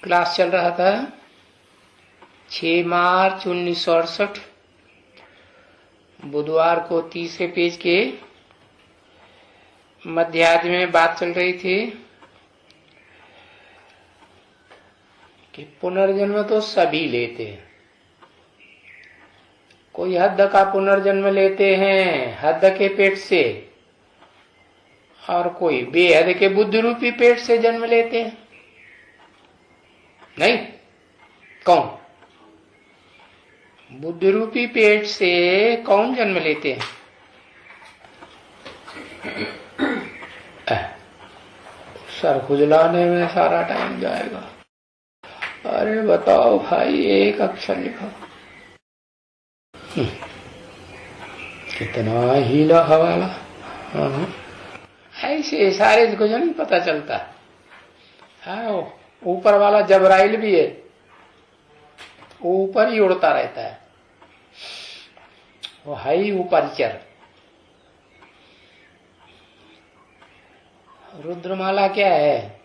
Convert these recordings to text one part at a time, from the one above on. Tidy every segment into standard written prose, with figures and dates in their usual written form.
Class चल रहा था 6 मार्च 1968 बुधवार को। तीसरे पेज के मध्यार्ध में बात चल रही थी कि पुनर्जन्म तो सभी लेते हैं। कोई हद का पुनर्जन्म लेते हैं हद के पेट से, और कोई बेहद के बुद्धि रूपी पेट से जन्म लेते हैं। नहीं, कौन? बुद्धि रूपी पेट से कौन जन्म लेते हैं? सर खुजलाने में सारा टाइम जाएगा। अरे बताओ भाई, एक अक्षर लिखो। कितना हीला हवाला। ऐसे सारे को जो नहीं पता चलता। हाँ, ऊपर वाला जबराइल भी है, ऊपर ही उड़ता रहता है। वो है ही ऊपरचर। रुद्रमाला क्या है?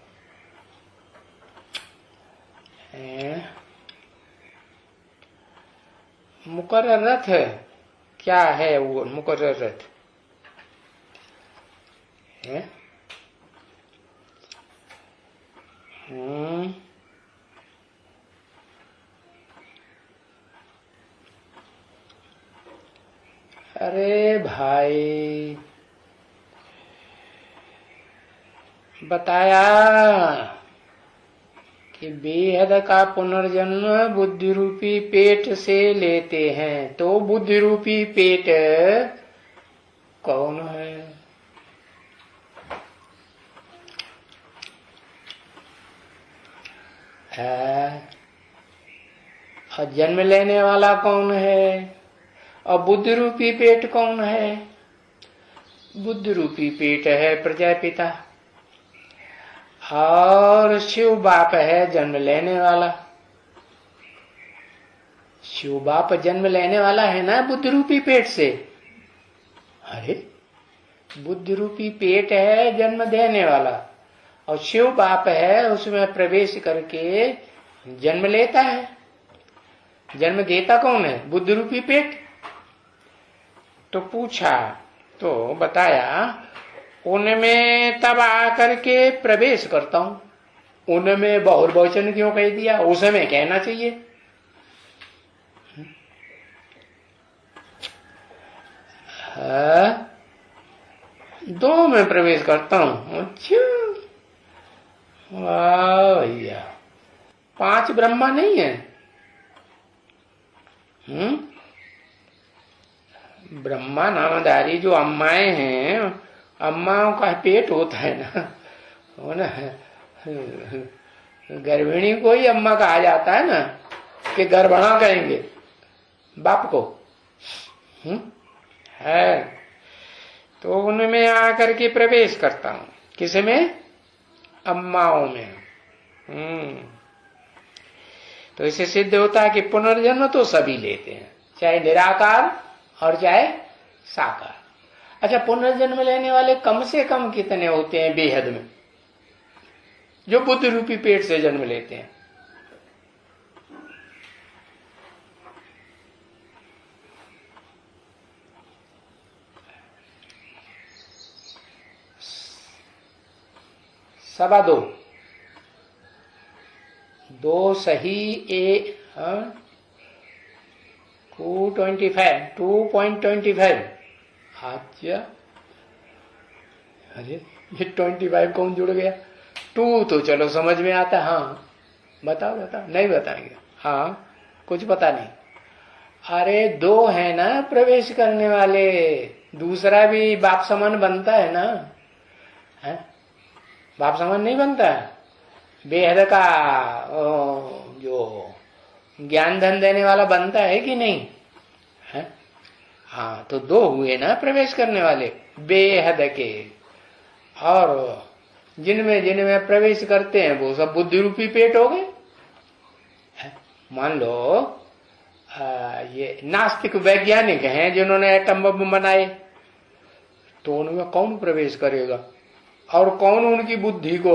मुकर्रर रथ क्या है? वो मुकर्रर रथ है। अरे भाई, बताया कि बेहद का पुनर्जन्म बुद्धि रूपी पेट से लेते हैं। तो बुद्धि रूपी पेट कौन है? और जन्म लेने वाला कौन है? और बुद्धि रूपी पेट कौन है? बुद्धि रूपी पेट है प्रजापिता, और शिव बाप है जन्म लेने वाला। शिव बाप जन्म लेने वाला है ना बुद्धि रूपी पेट से। अरे, बुद्धि रूपी पेट है जन्म देने वाला, और शिव बाप है उसमें प्रवेश करके जन्म लेता है। जन्म देता कौन है? बुद्धि रूपी पेट। तो पूछा तो बताया, उनमें तब आकर के प्रवेश करता हूं। उनमें बहुवचन क्यों कह दिया? उसमें कहना चाहिए। दो में प्रवेश करता हूं। अच्छा, वाह भैया, 5 ब्रह्मा नहीं है? ब्रह्मा नामधारी जो अम्माएं हैं, अम्माओं का पेट होता है ना, वो ना गर्भिणी को ही अम्मा कहा जाता है ना, कि गर्भणा कहेंगे बाप को। है तो उनमें आकर के प्रवेश करता हूं। किसमें? अम्माओं में। तो इससे सिद्ध होता है कि पुनर्जन्म तो सभी लेते हैं, चाहे निराकार और चाहे साकार। अच्छा, पुनर्जन्म लेने वाले कम से कम कितने होते हैं बेहद में, जो बुद्धि रूपी पेट से जन्म लेते हैं? सवा दो, 2 सही 2.25। अच्छा, अरे ये 25 कौन जुड़ गया? 2 तो चलो समझ में आता। हाँ बताओ बताओ। नहीं बताएंगे? हाँ, कुछ पता नहीं। अरे 2 है ना प्रवेश करने वाले, दूसरा भी बाप समान बनता है ना। है? बाप समान नहीं बनता है। बेहद का जो ज्ञान धन देने वाला बनता है कि नहीं है? हाँ, तो 2 हुए ना प्रवेश करने वाले बेहद के, और जिनमें जिनमें प्रवेश करते हैं वो सब बुद्धि रूपी पेट हो गए। मान लो ये नास्तिक वैज्ञानिक हैं जिन्होंने एटम बम बनाए, तो उनमें कौन प्रवेश करेगा? और कौन उनकी बुद्धि को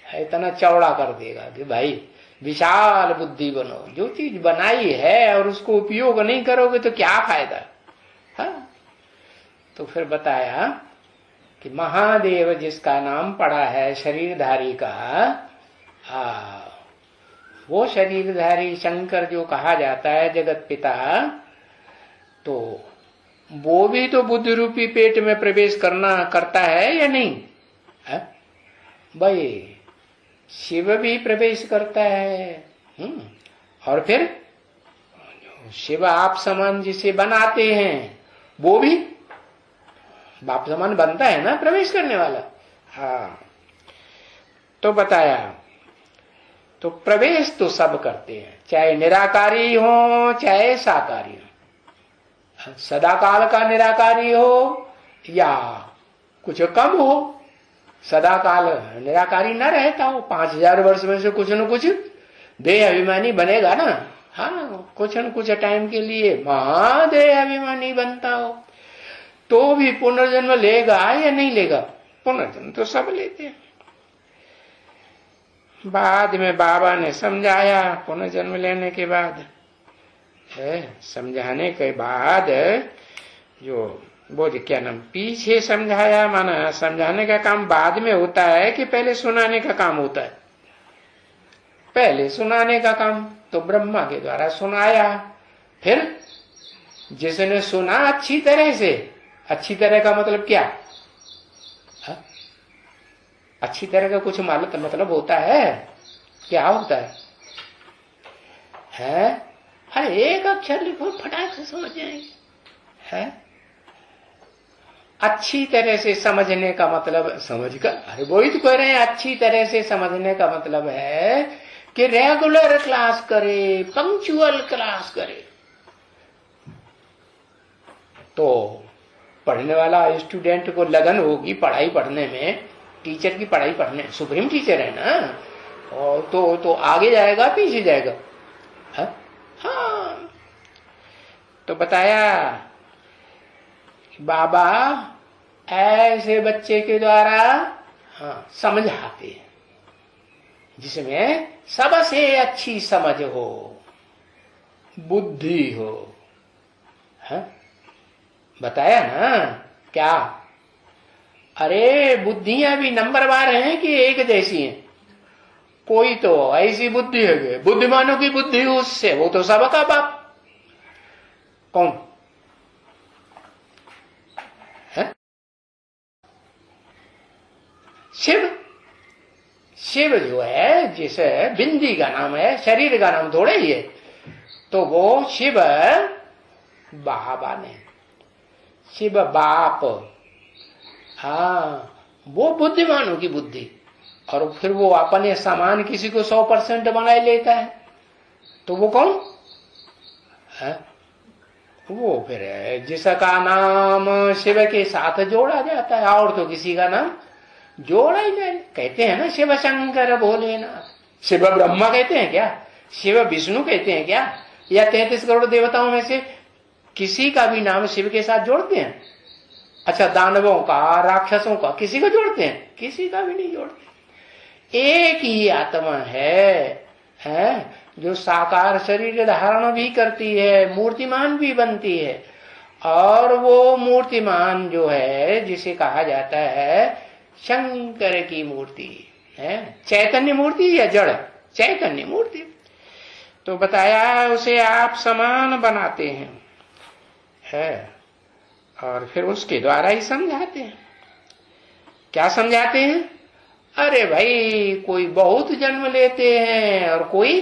इतना चौड़ा कर देगा कि भाई विशाल बुद्धि बनो। जो चीज बनाई है और उसको उपयोग नहीं करोगे तो क्या फायदा। हाँ, तो फिर बताया कि महादेव जिसका नाम पड़ा है शरीरधारी का, वो शरीरधारी शंकर जो कहा जाता है जगत पिता, तो वो भी तो बुद्धि रूपी पेट में प्रवेश करता है या नहीं है? भाई शिव भी प्रवेश करता है। और फिर शिव आप समान जिसे बनाते हैं वो भी बाप समान बनता है ना, प्रवेश करने वाला। हाँ, तो बताया तो प्रवेश तो सब करते हैं, चाहे निराकारी हो चाहे साकारी हो, सदाकाल का निराकारी हो या कुछ कम हो। सदाकाल निराकारी न रहता हो, 5000 वर्ष में से कुछ न कुछ देह अभिमानी बनेगा ना। हाँ, कुछ न कुछ टाइम के लिए महादेह अभिमानी बनता हो तो भी पुनर्जन्म लेगा या नहीं लेगा? पुनर्जन्म तो सब लेते हैं। बाद में बाबा ने समझाया, पुनर्जन्म लेने के बाद समझाने के बाद जो वो क्या नाम पीछे समझाया, माना समझाने का काम बाद में होता है कि पहले सुनाने का काम होता है? पहले सुनाने का काम तो ब्रह्मा के द्वारा सुनाया, फिर जिसने सुना अच्छी तरह से, अच्छी तरह का मतलब क्या? अच्छी तरह का कुछ मतलब होता है? क्या होता है? अरे एक अक्षर लिखो फटाक से समझ जाएंगे। है अच्छी तरह से समझने का मतलब समझ कर, अरे वही तो कह रहे हैं, अच्छी तरह से समझने का मतलब है कि रेगुलर क्लास करे, पंक्चुअल क्लास करे। तो पढ़ने वाला स्टूडेंट को लगन होगी पढ़ाई पढ़ने में, टीचर की पढ़ाई पढ़ने, सुप्रीम टीचर है ना, और तो आगे जाएगा पीछे जाएगा? हाँ, तो बताया बाबा ऐसे बच्चे के द्वारा समझाते हैं जिसमें सबसे अच्छी समझ हो, बुद्धि हो। बताया ना क्या? अरे बुद्धियां भी नंबरवार हैं कि एक जैसी हैं? कोई तो ऐसी बुद्धि है, बुद्धिमानों की बुद्धि उससे, वो तो सबका बाप। कौन है? शिव। शिव जो है, जिसे बिंदी का नाम है, शरीर का नाम थोड़े ही है, तो वो शिव बाबा ने, शिव बाप। हाँ, वो बुद्धिमानों की बुद्धि। और फिर वो अपने समान किसी को 100% बना लेता है, तो वो कौन है? वो फिर जिसका नाम शिव के साथ जोड़ा जाता है, और तो किसी का नाम जोड़ा ही नहीं। कहते हैं ना शिव शंकर भोलेनाथ। शिव ब्रह्मा कहते हैं क्या? शिव विष्णु कहते हैं क्या? या 33 करोड़ देवताओं में से किसी का भी नाम शिव के साथ जोड़ते हैं? अच्छा, दानवों का, राक्षसों का, किसी को जोड़ते हैं? किसी का भी नहीं जोड़ते। एक ही आत्मा है जो साकार शरीर धारण भी करती है, मूर्तिमान भी बनती है। और वो मूर्तिमान जो है, जिसे कहा जाता है शंकर की मूर्ति है, चैतन्य मूर्ति या जड़? चैतन्य मूर्ति। तो बताया उसे आप समान बनाते हैं, है, और फिर उसके द्वारा ही समझाते हैं। क्या समझाते हैं? अरे भाई, कोई बहुत जन्म लेते हैं और कोई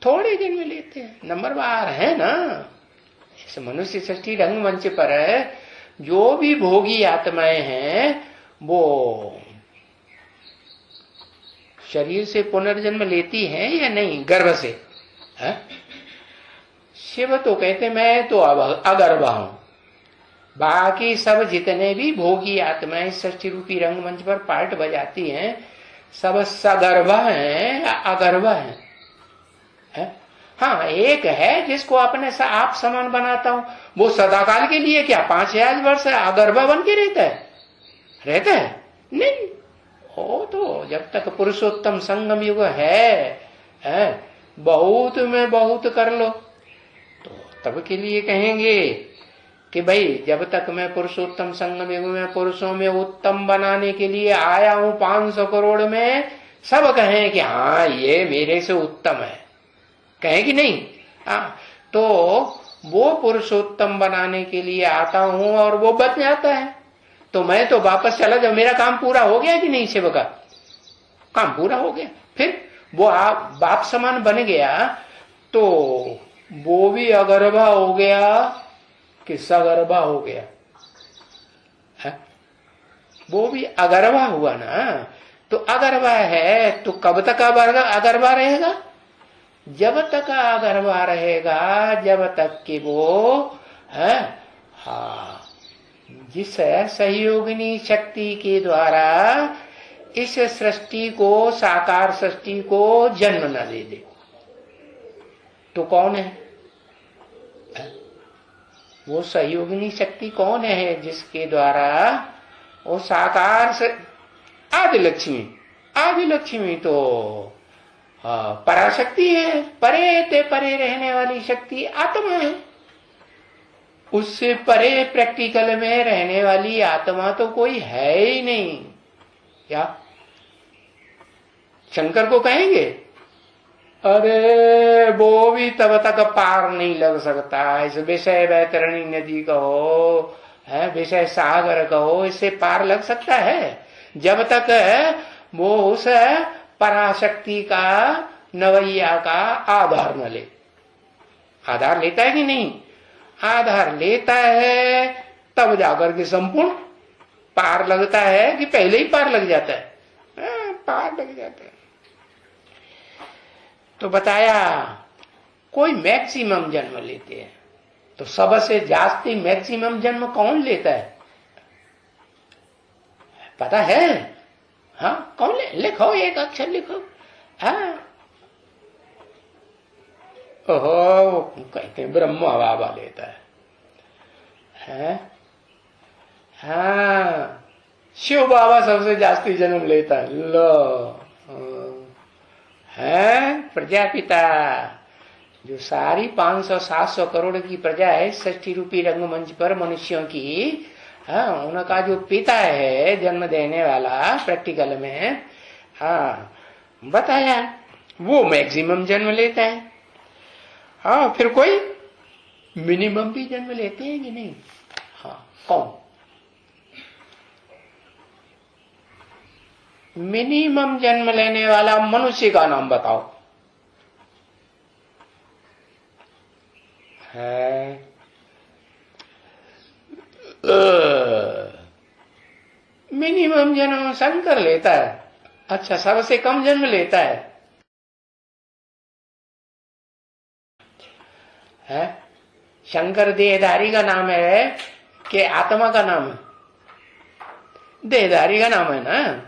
थोड़े जन्म लेते हैं, नंबरवार है ना। इस मनुष्य सृष्टि रंगमंच पर जो भी भोगी आत्माएं हैं वो शरीर से पुनर्जन्म लेती हैं या नहीं? गर्भ से है? शिव तो कहते मैं तो अगर्भ हूं, बाकी सब जितने भी भोगी आत्माएं सृष्टि रूपी रंगमंच पर पार्ट बजाती हैं, सब सगर्भ हैं या अगर्भ हैं? हाँ, एक है जिसको अपने से आप समान बनाता हूं, वो सदाकाल के लिए क्या 5000 वर्ष अगर्भ बन के रहता है? नहीं, वो तो जब तक पुरुषोत्तम संगम युग है, बहुत में बहुत कर लो, तो तब के लिए कहेंगे कि भाई जब तक मैं पुरुषोत्तम संगम युग में पुरुषों में उत्तम बनाने के लिए आया हूं 500 करोड़ में, सब कहें कि हाँ ये मेरे से उत्तम है, कहें कि नहीं? तो वो पुरुषोत्तम बनाने के लिए आता हूं और वो बच जाता है, तो मैं तो वापस चला जाऊं, मेरा काम पूरा हो गया कि नहीं? शिव का काम पूरा हो गया, फिर वो आप बाप समान बन गया, तो वो भी अगर्भा हो गया कि सगर्भा हो गया है? वो भी अगर्भा हुआ ना, तो अगर्भा है तो कब तक अगर्भा रहेगा? जब तक अगर्भा रहेगा, जब तक कि वो है जिस सहयोगिनी शक्ति के द्वारा इस सृष्टि को, साकार सृष्टि को जन्म न दे दे। तो कौन है वो सहयोगिनी शक्ति? कौन है जिसके द्वारा वो साकार से आदि लक्ष्मी तो पराशक्ति है, परे ते परे रहने वाली शक्ति आत्मा है। उससे परे प्रैक्टिकल में रहने वाली आत्मा तो कोई है ही नहीं। क्या शंकर को कहेंगे? अरे वो भी तब तक पार नहीं लग सकता, इस विषय वैतरणी नदी कहो, है विषय सागर कहो, इससे पार लग सकता है जब तक वो उस पराशक्ति का, नवैया का आधार न ले। आधार लेता है कि नहीं? आधार लेता है तब जाकर के संपूर्ण पार लगता है, कि पहले ही पार लग जाता है? पार लग जाता है। तो बताया कोई मैक्सिमम जन्म लेते हैं, तो सबसे जास्ती मैक्सिमम जन्म कौन लेता है पता है? हाँ कौन लिखो, एक अक्षर लिखो। हाँ ओहो, कहते हैं ब्रह्म बाबा लेता है? हाँ शिव बाबा सबसे जास्ती जन्म लेता है। लो है प्रजापिता, जो सारी 500-700 करोड़ की प्रजा है 60 रूपी रंगमंच पर मनुष्यों की, हाँ उनका जो पिता है जन्म देने वाला प्रैक्टिकल में, हाँ बताया वो मैक्सिमम जन्म लेता है। हाँ फिर कोई मिनिमम भी जन्म लेते हैं कि नहीं? हाँ कौन? मिनिमम जन्म लेने वाला मनुष्य का नाम बताओ। है मिनिमम जन्म शंकर लेता है। अच्छा सबसे कम जन्म लेता है शंकर देहधारी का नाम है कि आत्मा का नाम है? देहधारी का नाम है ना।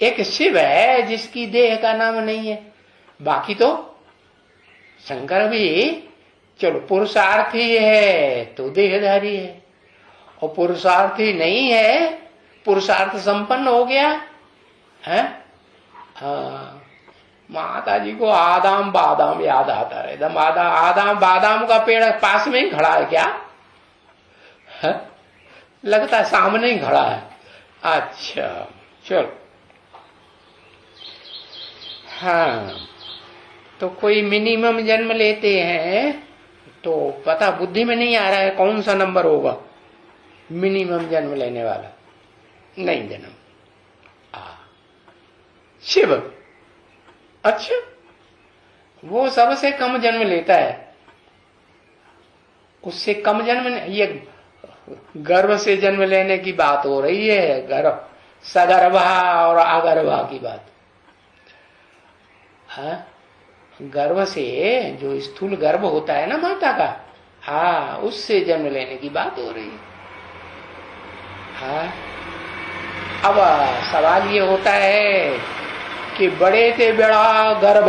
एक शिव है जिसकी देह का नाम नहीं है, बाकी तो शंकर भी चलो पुरुषार्थी है तो देहधारी है, और पुरुषार्थी नहीं है, पुरुषार्थ संपन्न हो गया है। माता जी को आदाम बादाम याद आता है एकदम। आदाम बादाम का पेड़ पास में ही खड़ा है क्या? है? लगता है सामने ही खड़ा है। अच्छा चलो, हाँ तो कोई मिनिमम जन्म लेते हैं, तो पता बुद्धि में नहीं आ रहा है कौन सा नंबर होगा मिनिमम जन्म लेने वाला। नहीं जन्म शिव। अच्छा वो सबसे कम जन्म लेता है, उससे कम जन्म, ये गर्भ से जन्म लेने की बात हो रही है, गर्भ सगर्भा और अगर्भा की बात। हाँ गर्भ से जो स्थूल गर्भ होता है ना माता का, हाँ उससे जन्म लेने की बात हो रही है। हाँ अब सवाल ये होता है कि बड़े से बड़ा गर्भ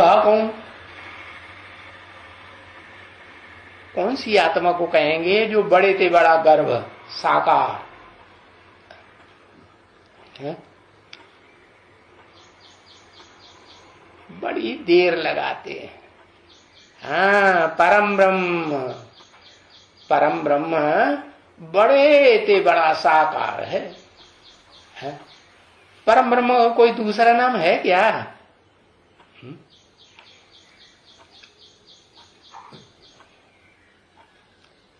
कौन सी आत्मा को कहेंगे जो बड़े से बड़ा गर्भ साकार है? बड़ी देर लगाते हैं। हाँ, परम ब्रह्म, परम ब्रह्म बड़े ते बड़ा साकार है? परम ब्रह्म का कोई दूसरा नाम है क्या?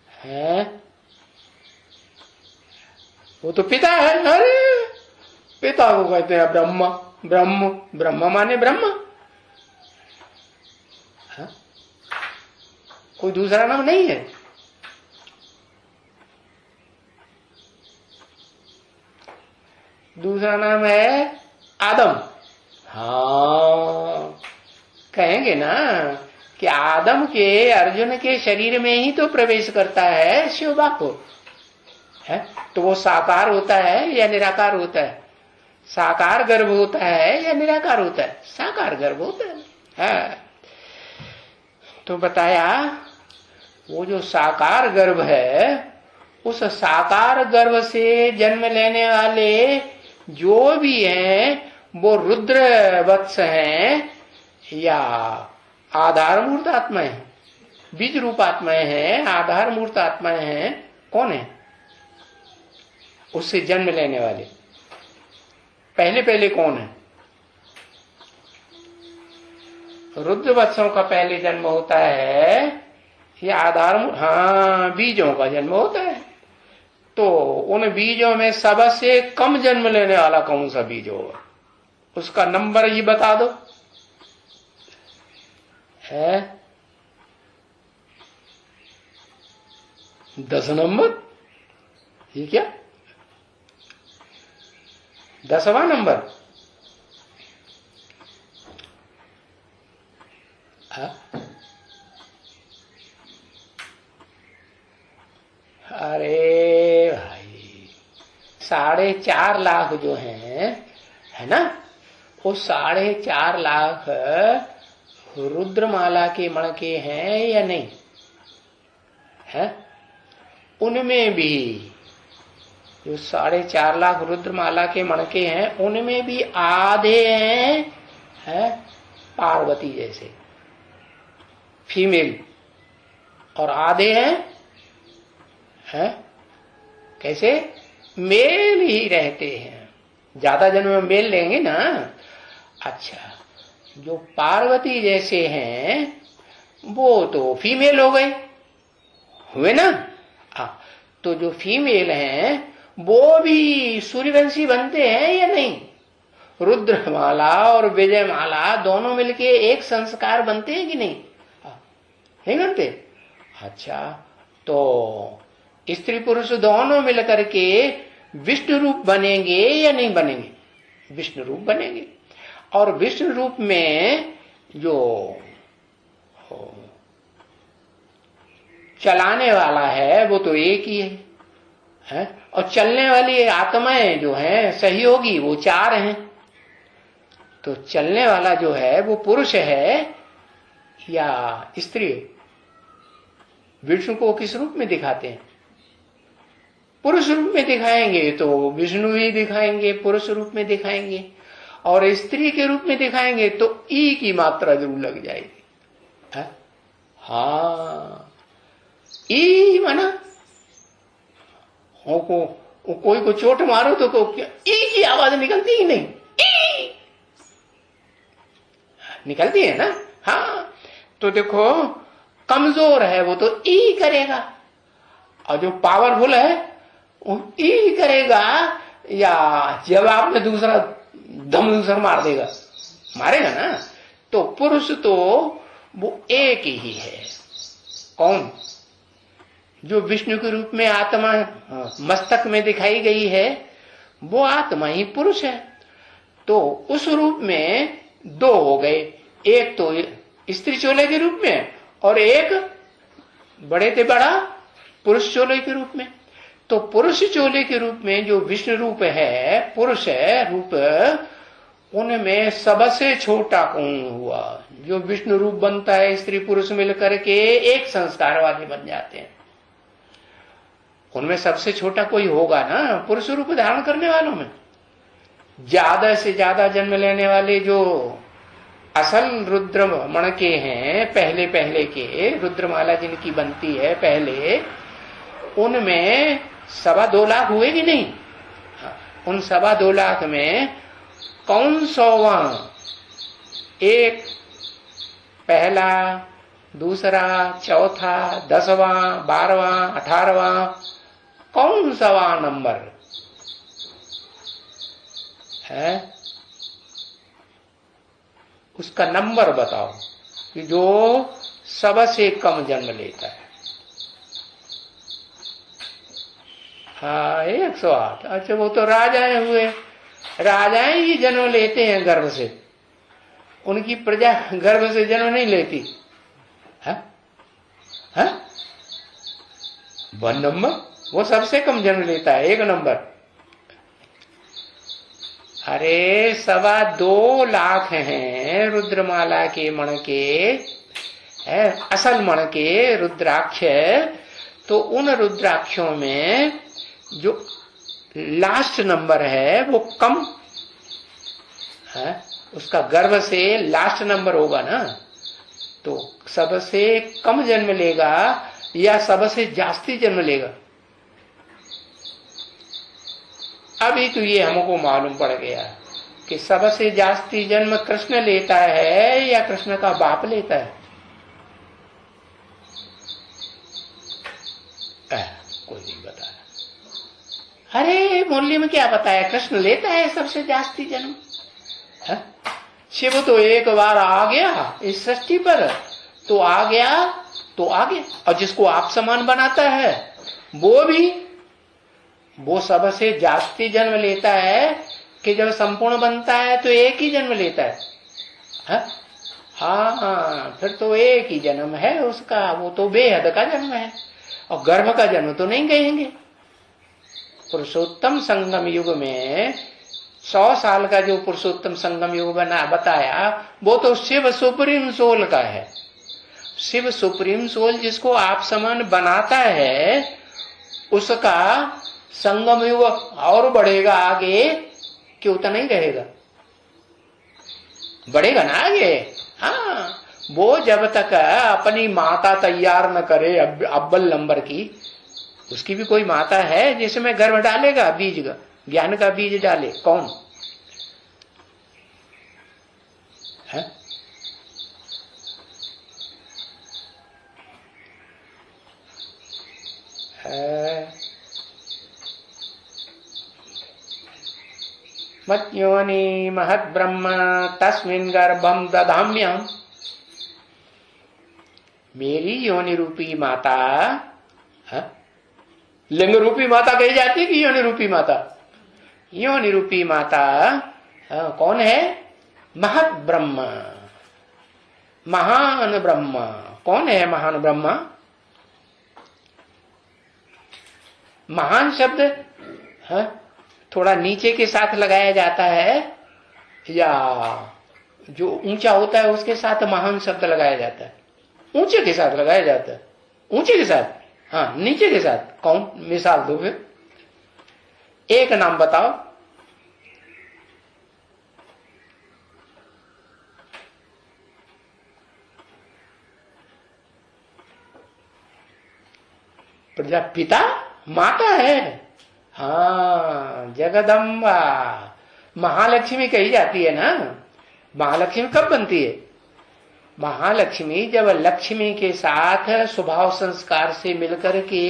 है? वो तो पिता है। अरे पिता को कहते हैं ब्रह्म। ब्रह्म, ब्रह्म माने ब्रह्म। है? कोई दूसरा नाम नहीं है। दूसरा नाम है आदम। हाँ, कहेंगे ना कि आदम के, अर्जुन के शरीर में ही तो प्रवेश करता है शिव बापू, है? तो वो साकार होता है या निराकार होता है? साकार गर्भ होता है या निराकार होता है? साकार गर्भ होता है। तो बताया वो जो साकार गर्भ है, उस साकार गर्भ से जन्म लेने वाले जो भी हैं वो रुद्र वत्स हैं या आधार मूर्त आत्माएं हैं, बीज रूप आत्माएं हैं, आधार मूर्त आत्माएं हैं। कौन है उससे जन्म लेने वाले? पहले पहले कौन है? रुद्र वत्सों का पहले जन्म होता है या आधार, हाँ, बीजों का जन्म होता है। तो उन बीजों में सबसे कम जन्म लेने वाला कौन सा बीज होगा? उसका नंबर ही बता दो। है 10 नंबर? ये क्या 10वां नंबर? अरे भाई 4.5 लाख जो हैं, है ना, वो 4.5 लाख रुद्रमाला के मण के हैं या नहीं है? उनमें भी जो 4.5 लाख रुद्रमाला के मण के हैं, उनमें भी आधे हैं, है पार्वती जैसे फीमेल, और आधे हैं कैसे मेल ही रहते हैं। ज्यादा जन्म में मेल लेंगे ना। अच्छा, जो पार्वती जैसे हैं वो तो फीमेल हो गए, हुए ना। तो जो फीमेल हैं वो भी सूर्यवंशी बनते हैं या नहीं? रुद्रमाला और विजयमाला दोनों मिलके एक संस्कार बनते हैं कि नहीं? नहीं बनते? अच्छा, तो स्त्री पुरुष दोनों मिलकर के विष्णु रूप बनेंगे या नहीं बनेंगे? विष्णु रूप बनेंगे। और विष्णु रूप में जो चलाने वाला है वो तो एक ही है? और चलने वाली आत्माएं जो हैं सहयोगी वो 4 हैं। तो चलने वाला जो है वो पुरुष है या स्त्री? विष्णु को किस रूप में दिखाते हैं? पुरुष रूप में दिखाएंगे तो विष्णु ही दिखाएंगे, पुरुष रूप में दिखाएंगे। और स्त्री के रूप में दिखाएंगे तो ई की मात्रा जरूर लग जाएगी। है? हाँ, ई माना कोई को चोट मारो तो ई की आवाज निकलती ही नहीं, ई निकलती है ना। हाँ, तो देखो कमजोर है वो तो ई करेगा, और जो पावरफुल है वो ई करेगा, या जवाब में दूसरा दम दूसरा मार देगा, मारेगा ना। तो पुरुष तो वो एक ही है। कौन? जो विष्णु के रूप में आत्मा मस्तक में दिखाई गई है वो आत्मा ही पुरुष है। तो उस रूप में 2 हो गए, एक तो स्त्री चोले के रूप में और एक बड़े से बड़ा पुरुष चोले के रूप में। तो पुरुष चोले के रूप में जो विष्णु रूप है, पुरुष है रूप, उनमें सबसे छोटा कौन हुआ? जो विष्णु रूप बनता है, स्त्री पुरुष मिलकर के एक संस्कार वाले बन जाते हैं। उनमें सबसे छोटा कोई होगा ना पुरुष रूप धारण करने वालों में। ज्यादा से ज्यादा जन्म लेने वाले जो असल रुद्र मण के हैं, पहले पहले के रुद्रमाला जिनकी बनती है पहले, उनमें 2.25 लाख हुए कि नहीं? उन 2.25 लाख में कौन 100वां, एक, पहला, दूसरा, चौथा, 10वां, 12वां, 18वां, कौन सा नंबर है? उसका नंबर बताओ कि जो सबसे कम जन्म लेता है। हाँ, 108। अच्छा, वो तो राजाएं हुए। राजाएं ही जन्म लेते हैं गर्भ से, उनकी प्रजा गर्भ से जन्म नहीं लेती है? 1 नंबर, वो सबसे कम जन्म लेता है, 1 नंबर। अरे 2.25 लाख हैं रुद्रमाला के मण के, है असल मण के रुद्राक्ष। तो उन रुद्राक्षों में जो लास्ट नंबर है वो कम है, उसका गर्भ से लास्ट नंबर होगा ना, तो सबसे कम जन्म लेगा या सबसे जास्ती जन्म लेगा? अभी तो ये हमको मालूम पड़ गया कि सबसे जास्ती जन्म कृष्ण लेता है या कृष्ण का बाप लेता है? कोई नहीं बताया। अरे मुरली में क्या बताया? कृष्ण लेता है सबसे जास्ती जन्म। शिव तो एक बार आ गया इस सृष्टि पर, तो आ गया तो आ गया, और जिसको आप समान बनाता है वो सबसे जास्ती जन्म लेता है कि जब संपूर्ण बनता है तो एक ही जन्म लेता है। हाँ, फिर तो एक ही जन्म है उसका, वो तो बेहद का जन्म है, और गर्भ का जन्म तो नहीं कहेंगे। पुरुषोत्तम संगम युग में 100 साल का जो पुरुषोत्तम संगम युग बना बताया, वो तो शिव सुप्रीम सोल का है। शिव सुप्रीम सोल जिसको आप समान बनाता है, उसका संगम युग और बढ़ेगा आगे कि उतना ही रहेगा? बढ़ेगा ना आगे। हाँ, वो जब तक अपनी माता तैयार न करे अव्वल नंबर की, उसकी भी कोई माता है जिसमें गर्भ डालेगा, बीज का, ज्ञान का बीज डाले? कौन है? मत्योनि महत् ब्रह्म तस्मिन् गर्भम दधाम्यहम्। मेरी योनि रूपी माता, लिंग रूपी माता कही जाती है कि योनि रूपी माता? योनि रूपी माता कौन है? महत् ब्रह्म, महान ब्रह्म। कौन है महान ब्रह्म? महान शब्द थोड़ा नीचे के साथ लगाया जाता है, या जो ऊंचा होता है उसके साथ महान शब्द लगाया जाता है? ऊंचे के साथ लगाया जाता है। ऊंचे के साथ? हाँ, नीचे के साथ। कौन? मिसाल दो फिर, एक नाम बताओ। प्रजापिता माता है। हाँ, जगदम्बा महालक्ष्मी कही जाती है ना। महालक्ष्मी कब बनती है? महालक्ष्मी जब लक्ष्मी के साथ स्वभाव संस्कार से मिलकर के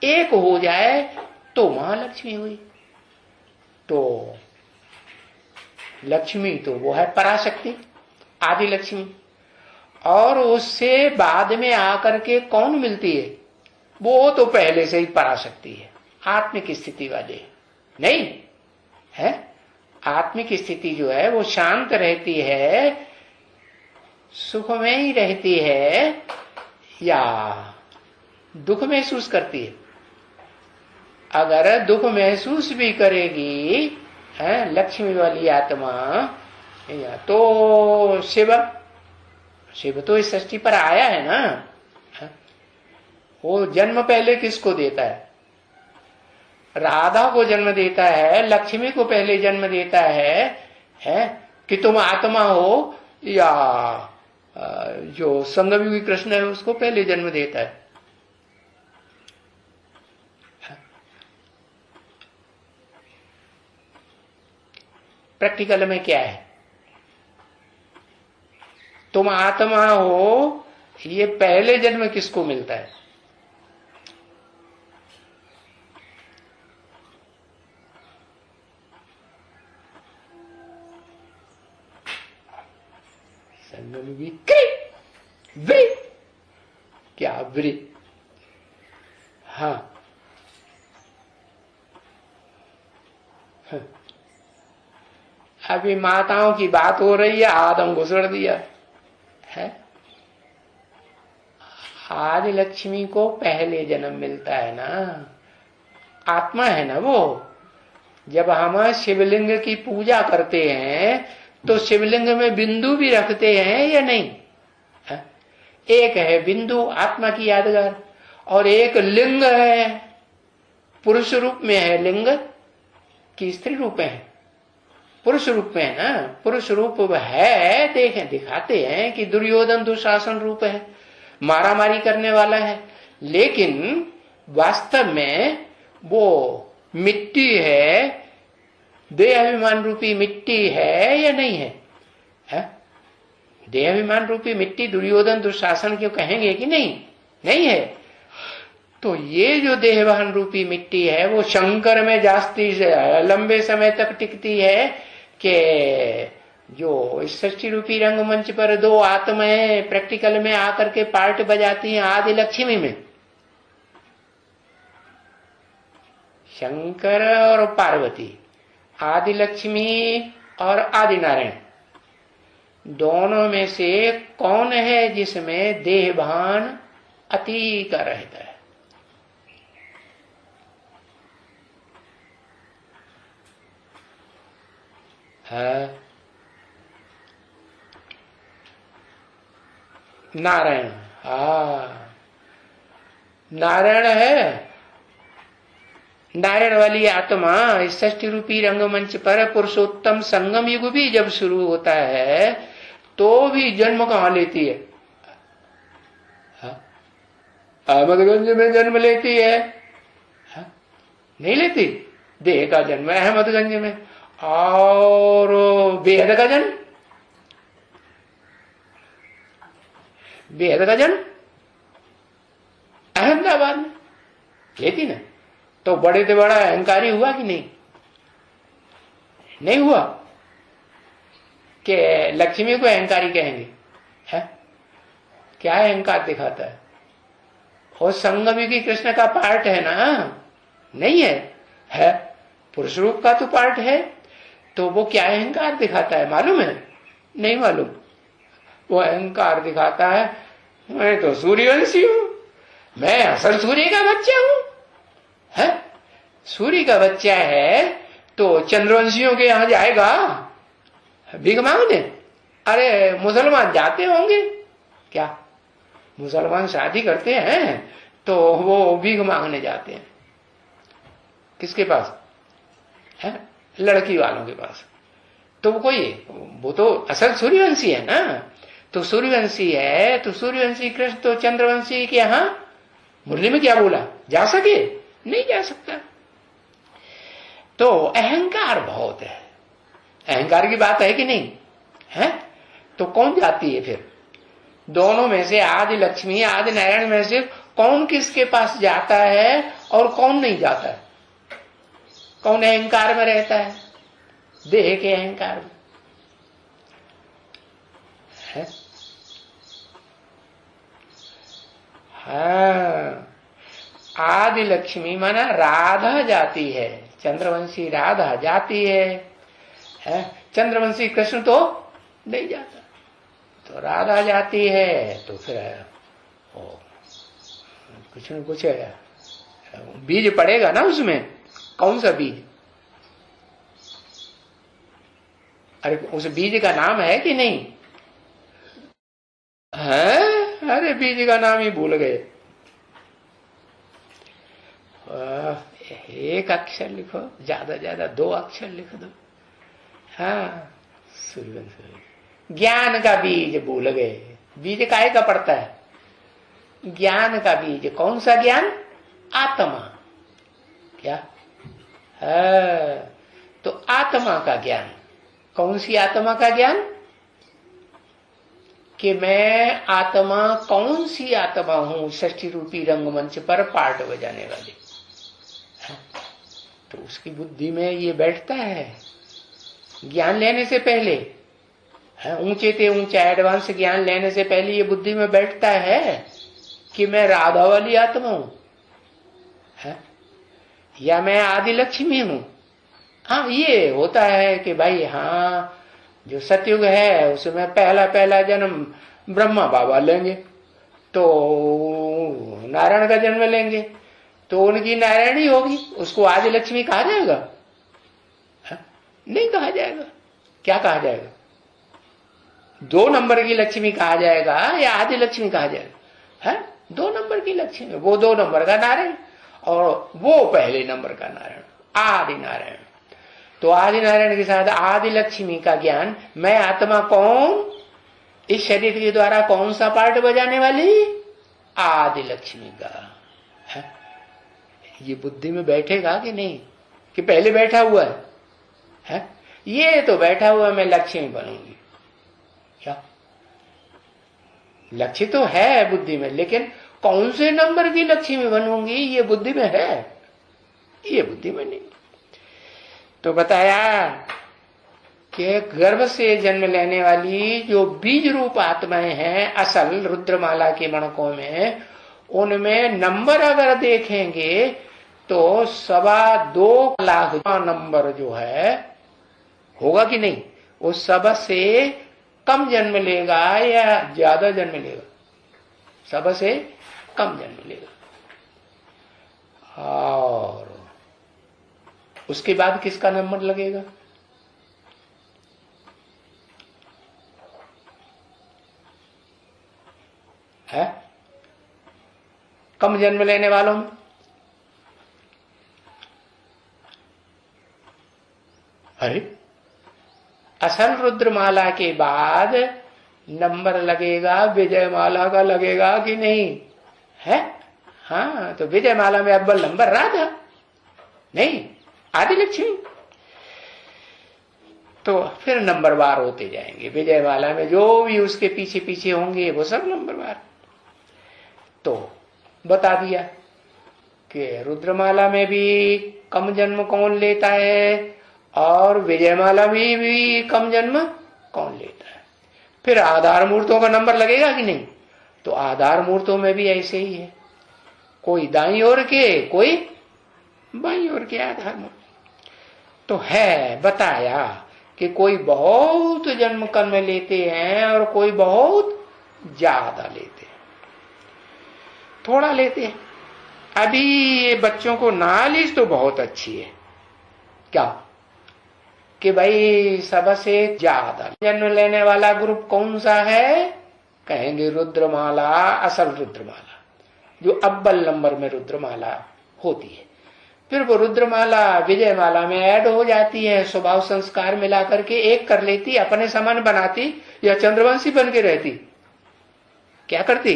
एक हो जाए तो महालक्ष्मी हुई। तो लक्ष्मी तो वो है पराशक्ति, आदि लक्ष्मी, और उससे बाद में आकर के कौन मिलती है? वो तो पहले से ही पराशक्ति है, आत्मिक स्थिति वाले नहीं है। आत्मिक स्थिति जो है वो शांत रहती है, सुख में ही रहती है, या दुख महसूस करती है? अगर दुख महसूस भी करेगी है लक्ष्मी वाली आत्मा, तो शिव तो इस सृष्टि पर आया है ना। वो जन्म पहले किसको देता है? राधा को जन्म देता है, लक्ष्मी को पहले जन्म देता है कि तुम आत्मा हो, या जो संगमयुगी कृष्ण है उसको पहले जन्म देता है। प्रैक्टिकल में क्या है, तुम आत्मा हो, ये पहले जन्म किसको मिलता है? संगमयुगी क्या ब्री? हाँ, अभी माताओं की बात हो रही है, आदम घुसड़ दिया है। आदि लक्ष्मी को पहले जन्म मिलता है ना, आत्मा है ना वो। जब हम शिवलिंग की पूजा करते हैं तो शिवलिंग में बिंदु भी रखते हैं या नहीं? है? एक है बिंदु आत्मा की यादगार, और एक लिंग है, पुरुष रूप में है लिंग कि स्त्री रूप में है? पुरुष रूप में है ना, पुरुष रूप है। देखें, दिखाते हैं कि दुर्योधन दुशासन रूप है, मारामारी करने वाला है, लेकिन वास्तव में वो मिट्टी है, देहाभिमान रूपी मिट्टी है या नहीं है? देहाभिमान रूपी मिट्टी दुर्योधन दुशासन क्यों कहेंगे कि नहीं? नहीं है। तो ये जो देहवान रूपी मिट्टी है वो शंकर में जास्ती से लंबे समय तक टिकती है कि जो सृष्टि रूपी रंगमंच पर दो आत्माएं प्रैक्टिकल में आकर के पार्ट बजाती हैं आदि लक्ष्मी में, शंकर और पार्वती, आदि लक्ष्मी और आदि नारायण, दोनों में से कौन है जिसमें देहभान अति का रहता है? नारायण। नारायण है। नारायण वाली आत्मा इस षष्ठी रूपी रंगमंच पर पुरुषोत्तम संगम युग भी जब शुरू होता है तो भी जन्म कहां लेती है? अहमदगंज में जन्म लेती है? नहीं लेती। देह का जन्म अहमदगंज में, और बेहद का जन्म, बेहद का जन्म अहमदाबाद में लेती ना। तो बड़े से बड़ा अहंकारी हुआ कि नहीं? नहीं हुआ। कि लक्ष्मी को अहंकारी कहेंगे? है क्या अहंकार दिखाता है? और संगमयुगी कृष्ण का पार्ट है ना? नहीं है, है पुरुष रूप का तो पार्ट है। तो वो क्या अहंकार दिखाता है मालूम है? नहीं मालूम। वो अहंकार दिखाता है मैं तो सूर्यवंशी हूं, मैं असल सूर्य का बच्चा हूं। है सूर्य का बच्चा है तो चंद्रवंशियों के यहां जाएगा भीख मांगने? अरे मुसलमान जाते होंगे क्या? मुसलमान शादी करते हैं तो वो भीख मांगने जाते हैं। किसके पास? है लड़की वालों के पास। तो वो तो असल सूर्यवंशी है ना। तो सूर्यवंशी है तो सूर्यवंशी कृष्ण तो चंद्रवंशी के यहां मुरली में क्या बोला? जा सके? नहीं जा सकता। तो अहंकार बहुत है। अहंकार की बात है कि नहीं है? तो कौन जाती है फिर? दोनों में से आदि लक्ष्मी आदि नारायण में से कौन किसके पास जाता है और कौन नहीं जाता है? कौन अहंकार में रहता है? देह के अहंकार में है। हाँ, आदि लक्ष्मी माना राधा जाती है, चंद्रवंशी राधा जाती है। चंद्रवंशी कृष्ण तो नहीं जाता, तो राधा जाती है। तो फिर कुछ न कुछ बीज पड़ेगा ना उसमें। कौन सा बीज? अरे उस बीज का नाम है कि नहीं है? अरे बीज का नाम ही भूल गए। एक अक्षर लिखो, ज्यादा 2 अक्षर लिख दो। हाँ सूर्यवंश ज्ञान का बीज भूल गए। बीज काहे का पड़ता है? ज्ञान का बीज। कौन सा ज्ञान? आत्मा। क्या है? तो आत्मा का ज्ञान। कौन सी आत्मा का ज्ञान? कि मैं आत्मा, कौन सी आत्मा हूं षष्ठी रूपी रंगमंच पर पार्ट बजाने वाली। तो उसकी बुद्धि में ये बैठता है ज्ञान लेने से पहले, ऊंचे से ऊंचा एडवांस ज्ञान लेने से पहले ये बुद्धि में बैठता है कि मैं राधा वाली आत्मा हूं, या मैं आदि लक्ष्मी हूं। हाँ, ये होता है कि भाई हाँ, जो सतयुग है उसमें पहला पहला जन्म ब्रह्मा बाबा लेंगे, तो नारायण का जन्म लेंगे, तो उनकी नारायणी होगी, उसको आदि लक्ष्मी कहा जाएगा? नहीं कहा जाएगा। क्या कहा जाएगा? 2 नंबर की लक्ष्मी कहा जाएगा या आदि लक्ष्मी कहा जाएगा? 2 नंबर की लक्ष्मी, वो 2 नंबर का नारायण और वो पहले नंबर का नारायण, आदि नारायण। तो आदि नारायण के साथ आदि लक्ष्मी का ज्ञान। मैं आत्मा कौन? इस शरीर के द्वारा कौन सा पार्ट बजाने वाली? आदि लक्ष्मी का। ये बुद्धि में बैठेगा कि नहीं? कि पहले बैठा हुआ है? ये तो बैठा हुआ मैं लक्ष्मी बनूंगी। क्या लक्ष्य तो है बुद्धि में, लेकिन कौन से नंबर की लक्ष्मी बनूंगी ये बुद्धि में है, ये बुद्धि में नहीं। तो बताया कि गर्भ से जन्म लेने वाली जो बीज रूप आत्माएं हैं असल रुद्रमाला के मणकों में, उनमें नंबर अगर देखेंगे तो 2.25 लाख नंबर जो है होगा कि नहीं? वो सबसे कम जन्म लेगा या ज्यादा जन्म लेगा? सबसे कम जन्म लेगा। और उसके बाद किसका नंबर लगेगा? है कम जन्म लेने वालों में अरे असल रुद्रमाला के बाद नंबर लगेगा विजयमाला का, लगेगा कि नहीं? है हाँ, तो विजयमाला में अव्वल नंबर राधा, नहीं आदि लक्ष्मी। तो फिर नंबरवार होते जाएंगे। विजयमाला में जो भी उसके पीछे पीछे होंगे वो सब नंबरवार। तो बता दिया कि रुद्रमाला में भी कम जन्म कौन लेता है और विजयमाला में भी कम जन्म कौन लेता है। फिर आधार मूर्तों का नंबर लगेगा कि नहीं? तो आधार मूर्तों में भी ऐसे ही है, कोई दाईं ओर के, कोई बाईं ओर के आधार मूर्त। तो है बताया कि कोई बहुत जन्म कर्म लेते हैं और कोई बहुत ज्यादा लेते हैं, थोड़ा लेते हैं। अभी ये बच्चों को नॉलेज तो बहुत अच्छी है, क्या कि भाई सबसे ज्यादा जन्म लेने वाला ग्रुप कौन सा है? कहेंगे रुद्रमाला, असल रुद्रमाला, जो अव्वल नंबर में रुद्रमाला होती है। फिर वो रुद्रमाला विजयमाला में ऐड हो जाती है, स्वभाव संस्कार मिला करके एक कर लेती, अपने समान बनाती, या चंद्रवंशी बन के रहती। क्या करती?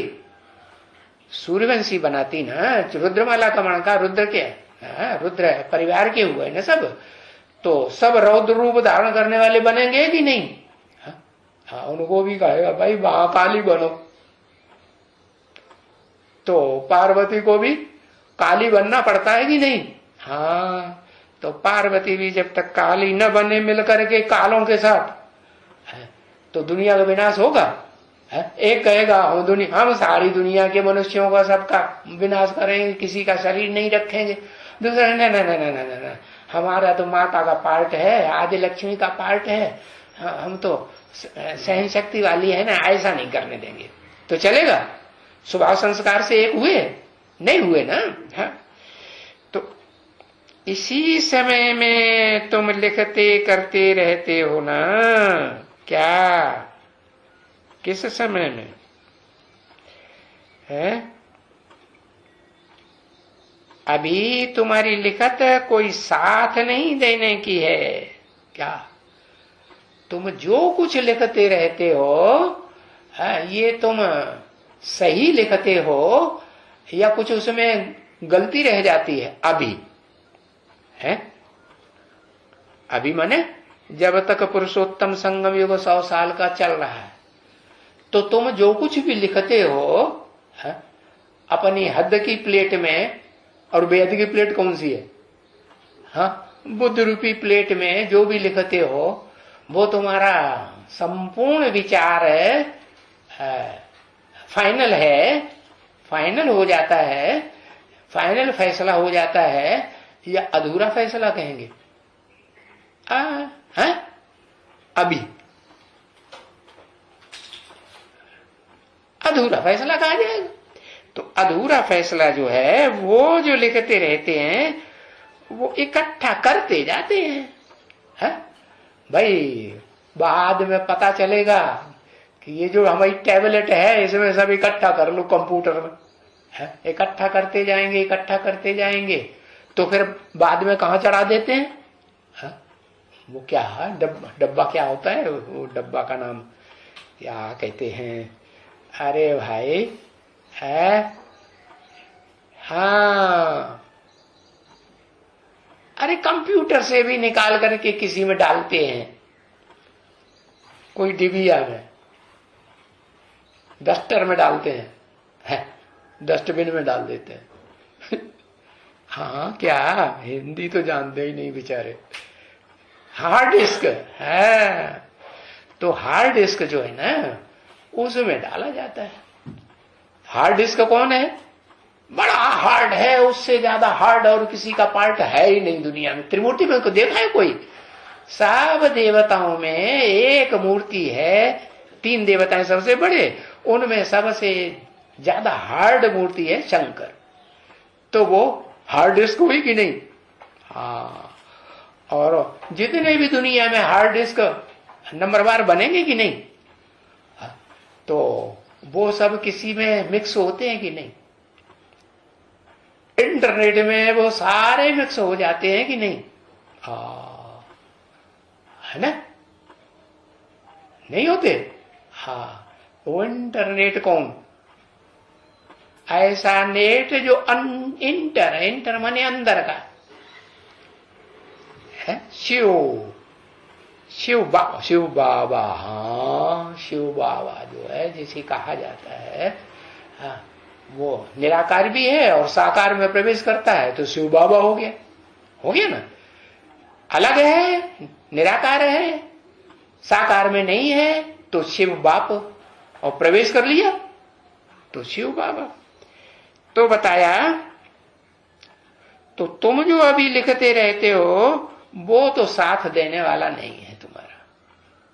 सूर्यवंशी बनाती ना। रुद्रमाला का मणका रुद्र के, रुद्र है, परिवार के हुए ना सब, तो सब रौद्र रूप धारण करने वाले बनेंगे कि नहीं? हाँ, उनको भी कहेगा भाई महाकाली बनो। तो पार्वती को भी काली बनना पड़ता है कि नहीं? हाँ, तो पार्वती भी जब तक काली न बने मिलकर के कालों के साथ, तो दुनिया का विनाश होगा। एक कहेगा हम सारी दुनिया के मनुष्यों का सबका विनाश करेंगे, किसी का शरीर नहीं रखेंगे। दूसरा न, हमारा तो माता का पार्ट है, आदि लक्ष्मी का पार्ट है, हम तो सहन शक्ति वाली है ना, ऐसा नहीं करने देंगे। तो चलेगा? स्वभाव संस्कार से एक हुए नहीं हुए ना। हाँ, तो इसी समय में तुम लिखते करते रहते हो ना। क्या किस समय में है? अभी तुम्हारी लिखत कोई साथ नहीं देने की है। क्या तुम जो कुछ लिखते रहते हो ये तुम सही लिखते हो या कुछ उसमें गलती रह जाती है? अभी है, अभी माने जब तक पुरुषोत्तम संगम युग 100 साल का चल रहा है, तो तुम जो कुछ भी लिखते हो अपनी हद की प्लेट में, और बेहद की प्लेट कौन सी है? बुद्ध रूपी प्लेट में जो भी लिखते हो वो तुम्हारा संपूर्ण विचार फाइनल है, फाइनल हो जाता है, फाइनल फैसला हो जाता है, या अधूरा फैसला कहेंगे? अभी अधूरा फैसला कहा जाएगा। तो अधूरा फैसला जो है वो जो लिखते रहते हैं वो इकट्ठा करते जाते हैं, भाई बाद में पता चलेगा कि ये जो हमारी टैबलेट है इसमें सब इकट्ठा कर लो कंप्यूटर में, इकट्ठा करते जाएंगे, इकट्ठा करते जाएंगे, तो फिर बाद में कहाँ चढ़ा देते हैं? वो क्या है डब्बा क्या होता है? वो डब्बा का नाम क्या कहते हैं? अरे भाई है, हाँ, अरे कंप्यूटर से भी निकाल करके किसी में डालते हैं, कोई डिबिया में, डस्टर में डालते हैं, डस्टबिन में डाल देते हैं। हाँ, क्या हिंदी तो जानते ही नहीं बेचारे। हार्ड डिस्क है, तो हार्ड डिस्क जो है ना उसमें डाला जाता है। हार्ड डिस्क कौन है? बड़ा हार्ड है, उससे ज्यादा हार्ड और किसी का पार्ट है ही नहीं दुनिया में। त्रिमूर्ति में को देखा है कोई? सब देवताओं में एक मूर्ति है, 3 देवताएं सबसे बड़े, उनमें सबसे ज्यादा हार्ड मूर्ति है शंकर। तो वो हार्ड डिस्क हुई कि नहीं? हाँ, और जितने भी दुनिया में हार्ड डिस्क नंबरवार बनेंगे कि नहीं, तो वो सब किसी में मिक्स होते हैं कि नहीं? इंटरनेट में वो सारे मिक्स हो जाते हैं कि नहीं? है ना? नहीं होते? हाँ, वो इंटरनेट कौन? ऐसा नेट जो इंटर माने अंदर का है। शिव बाबा, हाँ, शिव बाबा जो है जिसे कहा जाता है, हाँ, वो निराकार भी है और साकार में प्रवेश करता है, तो शिव बाबा हो गया ना। अलग है, निराकार है, साकार में नहीं है, तो शिव बाप, और प्रवेश कर लिया तो शिव बाबा। तो बताया, तो तुम जो अभी लिखते रहते हो वो तो साथ देने वाला नहीं है तुम्हारा,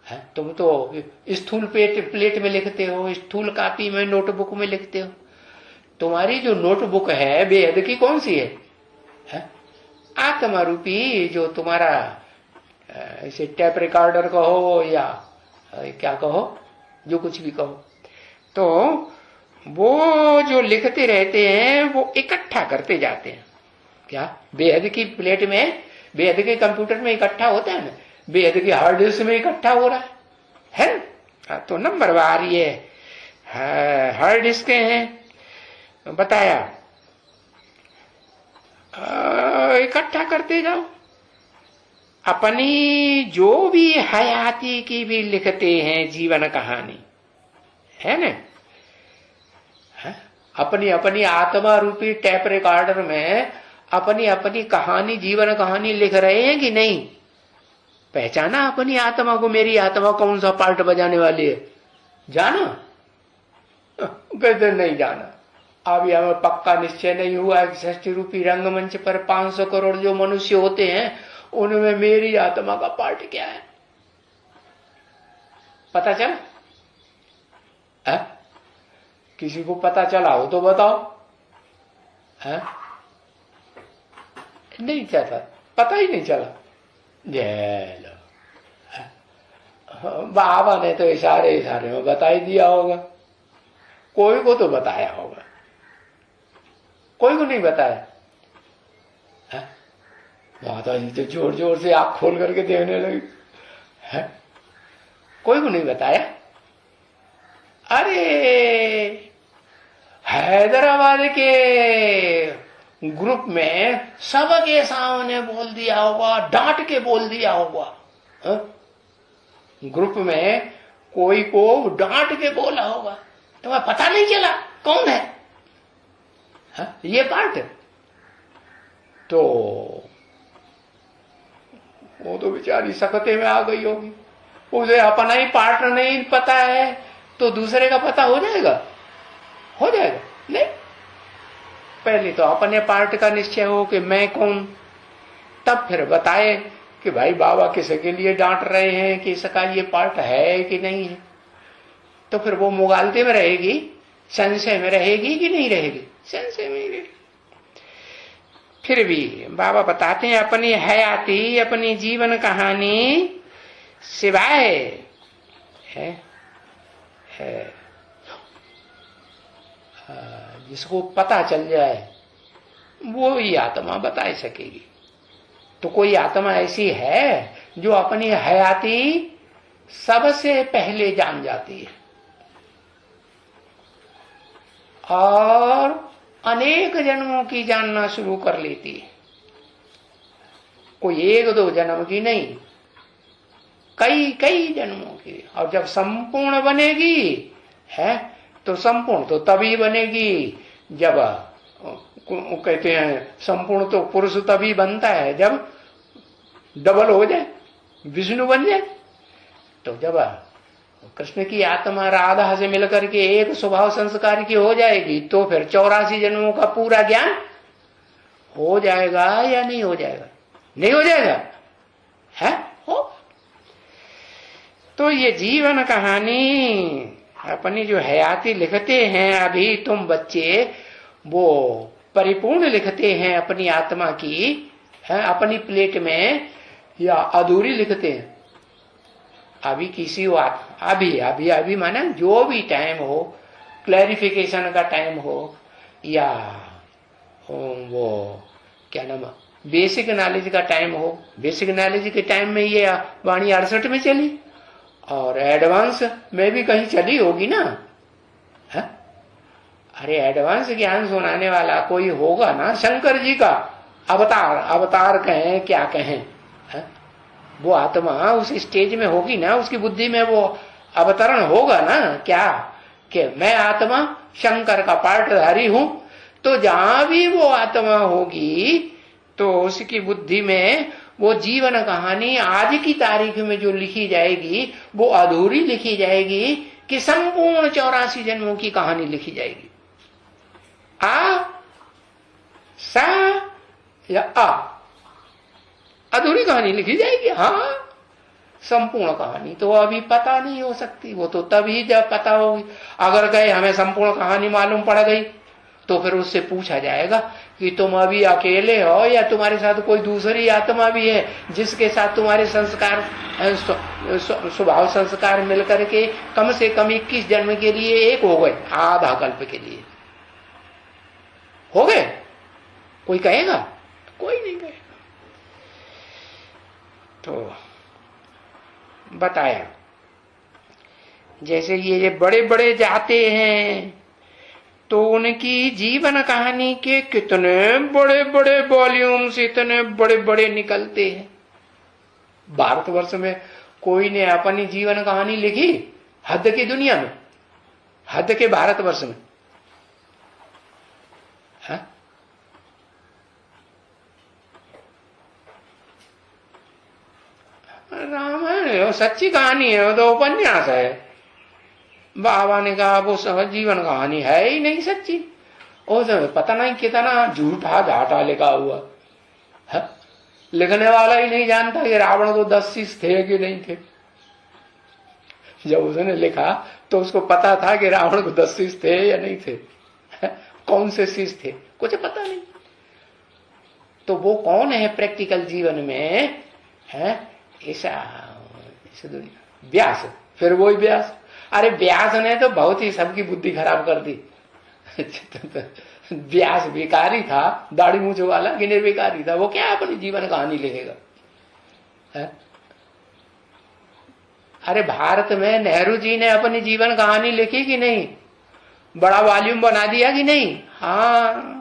है? तुम तो स्थूल प्लेट में लिखते हो, स्थूल कॉपी में, नोटबुक में लिखते हो। तुम्हारी जो नोटबुक है बेहद की कौन सी है? आत्मा रूपी जो तुम्हारा, इसे टेप रिकॉर्डर कहो या क्या कहो, जो कुछ भी कहो, तो वो जो लिखते रहते हैं वो इकट्ठा करते जाते हैं। क्या बेहद की प्लेट में, बेहद के कंप्यूटर में इकट्ठा होता है ना, बेहद की हार्ड डिस्क में इकट्ठा हो रहा है ना? तो नंबरवार ये हार्ड डिस्क हैं, बताया, इकट्ठा करते जाओ। अपनी जो भी हयाती की भी लिखते हैं जीवन कहानी, है ना? अपनी अपनी आत्मा रूपी टैप रिकॉर्डर में अपनी अपनी कहानी, जीवन कहानी लिख रहे हैं कि नहीं? पहचाना अपनी आत्मा को? मेरी आत्मा कौन सा पार्ट बजाने वाली है? जाना? कहते नहीं जाना। अभी हमें पक्का निश्चय नहीं हुआ है। षष्ठी रूपी रंगमंच पर 500 करोड़ जो मनुष्य होते हैं उनमें मेरी आत्मा का पार्ट क्या है? पता चला? किसी को पता चला हो तो बताओ। नहीं चला, पता ही नहीं चला। जय लो, बाबा ने तो इशारे इशारे में बता ही दिया होगा। कोई को तो बताया होगा, कोई को नहीं बताया। माता जी तो जोर जोर से आंख खोल करके देखने लगी। कोई को नहीं बताया। अरे हैदराबाद के ग्रुप में सबके सामने बोल दिया होगा, डांट के बोल दिया होगा। ग्रुप में कोई को डांट के बोला होगा, तुम्हें पता नहीं चला कौन है? ये पार्ट तो वो तो बेचारी सकते में आ गई होगी। उसे अपना ही पार्ट नहीं पता है तो दूसरे का पता हो जाएगा? हो जाएगा नहीं। पहले तो अपने पार्ट का निश्चय हो कि मैं कौन, तब फिर बताए कि भाई बाबा किसके लिए डांट रहे हैं, कि इसका ये पार्ट है कि नहीं है। तो फिर वो मुगालते में रहेगी, संशय में रहेगी कि नहीं रहेगी? संशय में ही रहेगी। फिर भी बाबा बताते हैं अपनी हयाती, अपनी जीवन कहानी सिवाय है जिसको पता चल जाए वो ही आत्मा बता सकेगी। तो कोई आत्मा ऐसी है जो अपनी हयाती सबसे पहले जान जाती है और अनेक जन्मों की जानना शुरू कर लेती है। कोई एक दो जन्म की नहीं, कई कई जन्मों की। और जब संपूर्ण बनेगी है तो संपूर्ण तो तभी बनेगी जब कहते हैं संपूर्ण तो पुरुष तभी बनता है जब डबल हो जाए, विष्णु बन जाए। तो जब कृष्ण की आत्मा राधा से मिलकर के एक स्वभाव संस्कार की हो जाएगी तो फिर 84 जन्मों का पूरा ज्ञान हो जाएगा या नहीं हो जाएगा? नहीं हो जाएगा है? हो। तो ये जीवन कहानी अपनी जो हयाती लिखते हैं अभी तुम बच्चे, वो परिपूर्ण लिखते हैं अपनी आत्मा की है अपनी प्लेट में, या अधूरी लिखते हैं? अभी किसी को अभी अभी अभी माना जो भी टाइम हो, क्लैरिफिकेशन का टाइम हो या वो क्या नाम बेसिक नॉलेज का टाइम हो। बेसिक नॉलेज के टाइम में ये वाणी 68 में चली और एडवांस में भी कहीं चली होगी ना है? अरे एडवांस ज्ञान सुनाने वाला कोई होगा ना, शंकर जी का अवतार, अवतार कहें क्या कहें है? वो आत्मा उस स्टेज में होगी ना, उसकी बुद्धि में वो अवतरण होगा ना क्या कि मैं आत्मा शंकर का पार्टधारी हूं। तो जहां भी वो आत्मा होगी तो उसकी बुद्धि में वो जीवन कहानी आज की तारीख में जो लिखी जाएगी वो अधूरी लिखी जाएगी कि संपूर्ण 84 जन्मों की कहानी लिखी जाएगी। आ सा या आ अधूरी कहानी लिखी जाएगी। हाँ, संपूर्ण कहानी तो अभी पता नहीं हो सकती, वो तो तभी जब पता होगी। अगर कहे हमें संपूर्ण कहानी मालूम पड़ गई तो फिर उससे पूछा जाएगा कि तुम अभी अकेले हो या तुम्हारे साथ कोई दूसरी आत्मा भी है जिसके साथ तुम्हारे संस्कार स्वभाव संस्कार मिलकर के कम से कम 21 जन्म के लिए एक हो गए, आधा कल्प के लिए हो गए। कोई कहेगा? कोई नहीं कहेगा। तो बताया जैसे ये बड़े बड़े जाते हैं तो उनकी जीवन कहानी के कितने बड़े बड़े वॉल्यूम्स इतने बड़े बड़े निकलते हैं। भारतवर्ष में कोई ने अपनी जीवन कहानी लिखी हद की दुनिया में, हद के भारतवर्ष में है? रामायण सच्ची कहानी है, वो तो उपन्यास है। बाबा ने कहा वो जीवन कहानी है ही नहीं सच्ची, और पता नहीं कितना झूठा घाटा लिखा हुआ है। लिखने वाला ही नहीं जानता कि रावण को 10 शीश थे कि नहीं थे। जब उसने लिखा तो उसको पता था कि रावण को 10 शीश थे या नहीं थे, कौन से शीश थे कुछ पता नहीं। तो वो कौन है प्रैक्टिकल जीवन में है ऐसा दुनिया? व्यास। फिर वही व्यास। अरे व्यास ने तो बहुत ही सबकी बुद्धि खराब कर दी। व्यास बेकारी था, दाढ़ी मूछ वाला कि निर्विकारी था, वो क्या अपनी जीवन कहानी लिखेगा है? अरे भारत में नेहरू जी ने अपनी जीवन कहानी लिखी कि नहीं, बड़ा वॉल्यूम बना दिया कि नहीं? हाँ,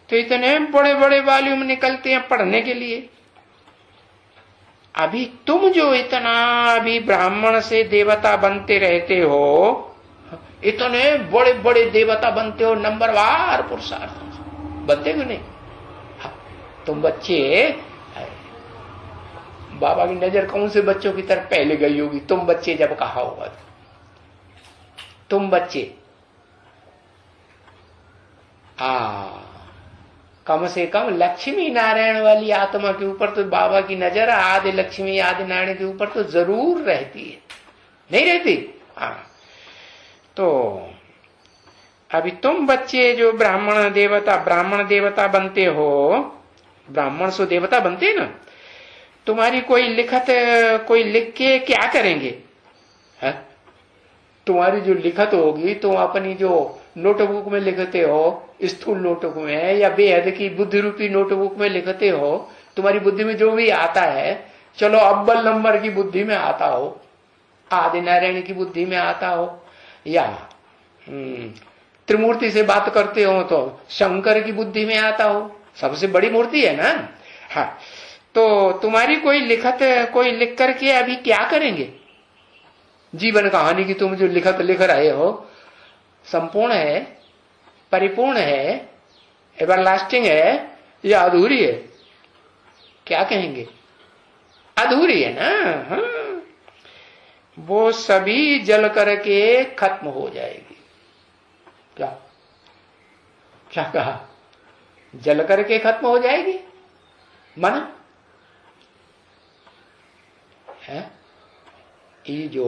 तो इतने बड़े बड़े वॉल्यूम निकलते हैं पढ़ने के लिए। अभी तुम जो इतना अभी ब्राह्मण से देवता बनते रहते हो, इतने बड़े बड़े देवता बनते हो, नंबरवार पुरुषार्थ बनते क्यों नहीं? तुम बच्चे, बाबा की नजर कौन से बच्चों की तरफ पहले गई होगी? तुम बच्चे जब कहा होगा, तुम बच्चे कम से कम लक्ष्मी नारायण वाली आत्मा के ऊपर तो बाबा की नजर आदि लक्ष्मी आदि नारायण के ऊपर तो जरूर रहती है, नहीं रहती? तो अभी तुम बच्चे जो ब्राह्मण देवता बनते हो, ब्राह्मण सो देवता बनते ना, तुम्हारी कोई लिख के क्या करेंगे? है? तुम्हारी जो लिखत होगी, तुम अपनी जो नोटबुक में लिखते हो, स्थूल नोटबुक में या बेहद की बुद्धि रूपी नोटबुक में लिखते हो, तुम्हारी बुद्धि में जो भी आता है, चलो अव्वल नंबर की बुद्धि में आता हो, आदि नारायण की बुद्धि में आता हो, या त्रिमूर्ति से बात करते हो तो शंकर की बुद्धि में आता हो, सबसे बड़ी मूर्ति है ना। हाँ, तो तुम्हारी कोई लिख करके अभी क्या करेंगे? जीवन कहानी की तुम जो लिखत लिख रहे हो संपूर्ण है, परिपूर्ण है, एवरलास्टिंग है या अधूरी है? क्या कहेंगे? अधूरी है ना। हाँ, वो सभी जल करके खत्म हो जाएगी। क्या कहा? जल करके खत्म हो जाएगी माना है? ये जो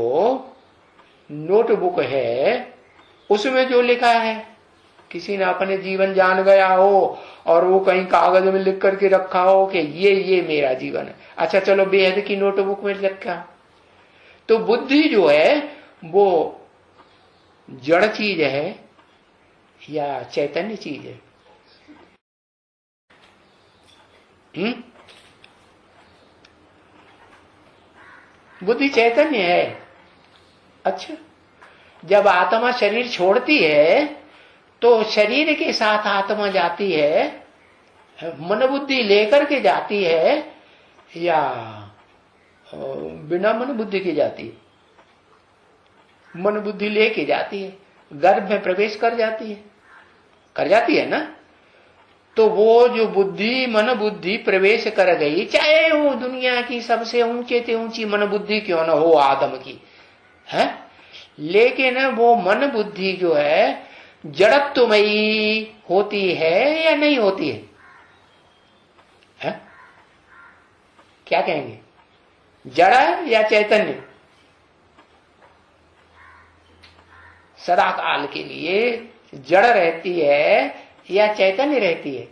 नोटबुक है उसमें जो लिखा है, किसी ने अपने जीवन जान गया हो और वो कहीं कागज में लिख करके रखा हो कि ये मेरा जीवन है। अच्छा चलो बेहद की नोटबुक में लिखा, तो बुद्धि जो है वो जड़ चीज है या चैतन्य चीज है? बुद्धि चैतन्य है। अच्छा, जब आत्मा शरीर छोड़ती है तो शरीर के साथ आत्मा जाती है, मन बुद्धि लेकर के जाती है या बिना मन बुद्धि के जाती है? मन बुद्धि लेके जाती है, गर्भ में प्रवेश कर जाती है ना। तो वो जो बुद्धि मन बुद्धि प्रवेश कर गई, चाहे वो दुनिया की सबसे ऊंचे से ऊंची मन बुद्धि क्यों न हो आदम की है, लेकिन वो मन बुद्धि जो है जड़त्वमयी होती है या नहीं होती है? क्या कहेंगे? जड़ या चैतन्य? सदा काल के लिए जड़ रहती है या चैतन्य रहती है?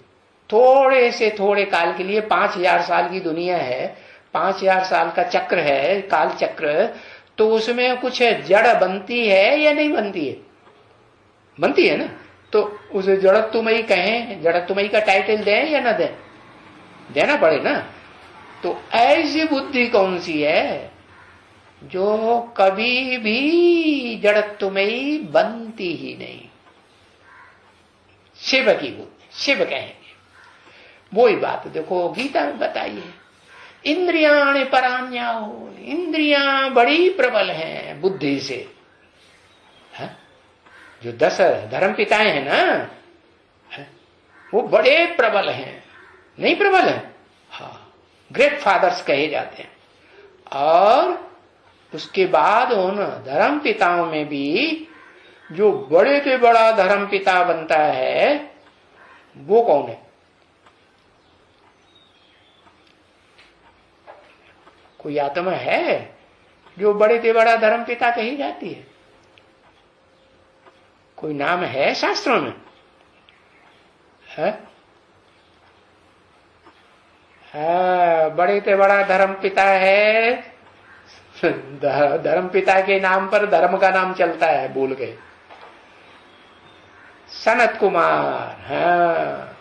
थोड़े से थोड़े काल के लिए, 5000 साल की दुनिया है, 5000 साल का चक्र है, काल चक्र, तो उसमें कुछ जड़ बनती है या नहीं बनती है? बनती है ना। तो उसे जड़त्वमयी कहें, जड़त्वमयी का टाइटल दें या ना दें? देना पड़े ना। तो ऐसी बुद्धि कौन सी है जो कभी भी जड़त्वमयी बनती ही नहीं? शिव की बुद्धि, शिव कहेंगे। वही बात देखो गीता में बताई है, इंद्रियाणि पराण्याहो, इंद्रियां बड़ी प्रबल हैं बुद्धि से। है? जो 10 धर्म पिताएं हैं ना, है? वो बड़े प्रबल हैं, नहीं प्रबल है? हाँ, ग्रेट फादर्स कहे जाते हैं। और उसके बाद उन धर्म पिताओं में भी जो बड़े से बड़ा धर्म पिता बनता है वो कौन है? कोई आत्मा है जो बड़े से बड़ा धर्म पिता कही जाती है? कोई नाम है शास्त्रों में? है? बड़े से बड़ा धर्म पिता है। धर्म पिता के नाम पर धर्म का नाम चलता है, बोल गए सनत कुमार। हाँ,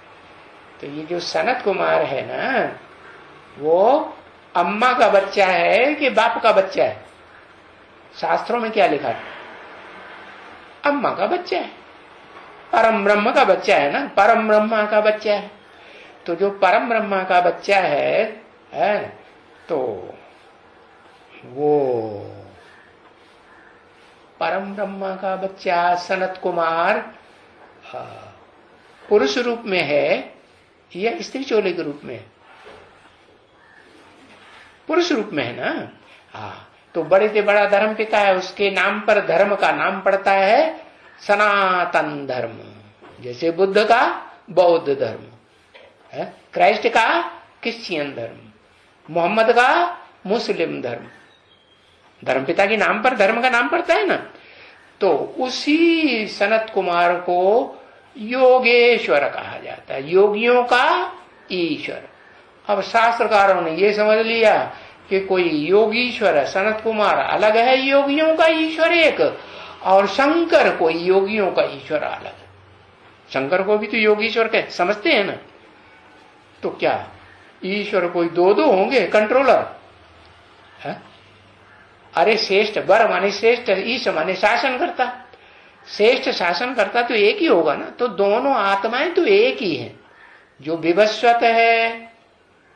तो ये जो सनत कुमार है ना, वो अम्मा का बच्चा है कि बाप का बच्चा है? शास्त्रों में क्या लिखा है? अम्मा का बच्चा है, परम ब्रह्म का बच्चा है ना, परम ब्रह्मा का बच्चा है। तो जो परम ब्रह्मा का बच्चा है तो वो परम ब्रह्मा का बच्चा सनत कुमार पुरुष रूप में है या स्त्री चोले के रूप में है? पुरुष रूप में है ना। हाँ, तो बड़े से बड़ा धर्म पिता है, उसके नाम पर धर्म का नाम पड़ता है सनातन धर्म। जैसे बुद्ध का बौद्ध धर्म है, क्राइस्ट का क्रिश्चियन धर्म, मोहम्मद का मुस्लिम धर्म। धर्म पिता के नाम पर धर्म का नाम पड़ता है ना। तो उसी सनत कुमार को योगेश्वर कहा जाता है, योगियों का ईश्वर। अब शास्त्रकारों ने ये समझ लिया कि कोई योगीश्वर है, सनत कुमार अलग है योगियों का ईश्वर एक, और शंकर कोई योगियों का ईश्वर अलग है। शंकर को भी तो योगीश्वर कहते समझते हैं ना। तो क्या ईश्वर कोई दो दो होंगे कंट्रोलर है? अरे श्रेष्ठ, बर माने श्रेष्ठ, ईश माने शासन करता, श्रेष्ठ शासन करता तो एक ही होगा ना। तो दोनों आत्माएं तो एक ही है। जो विवस्वत है,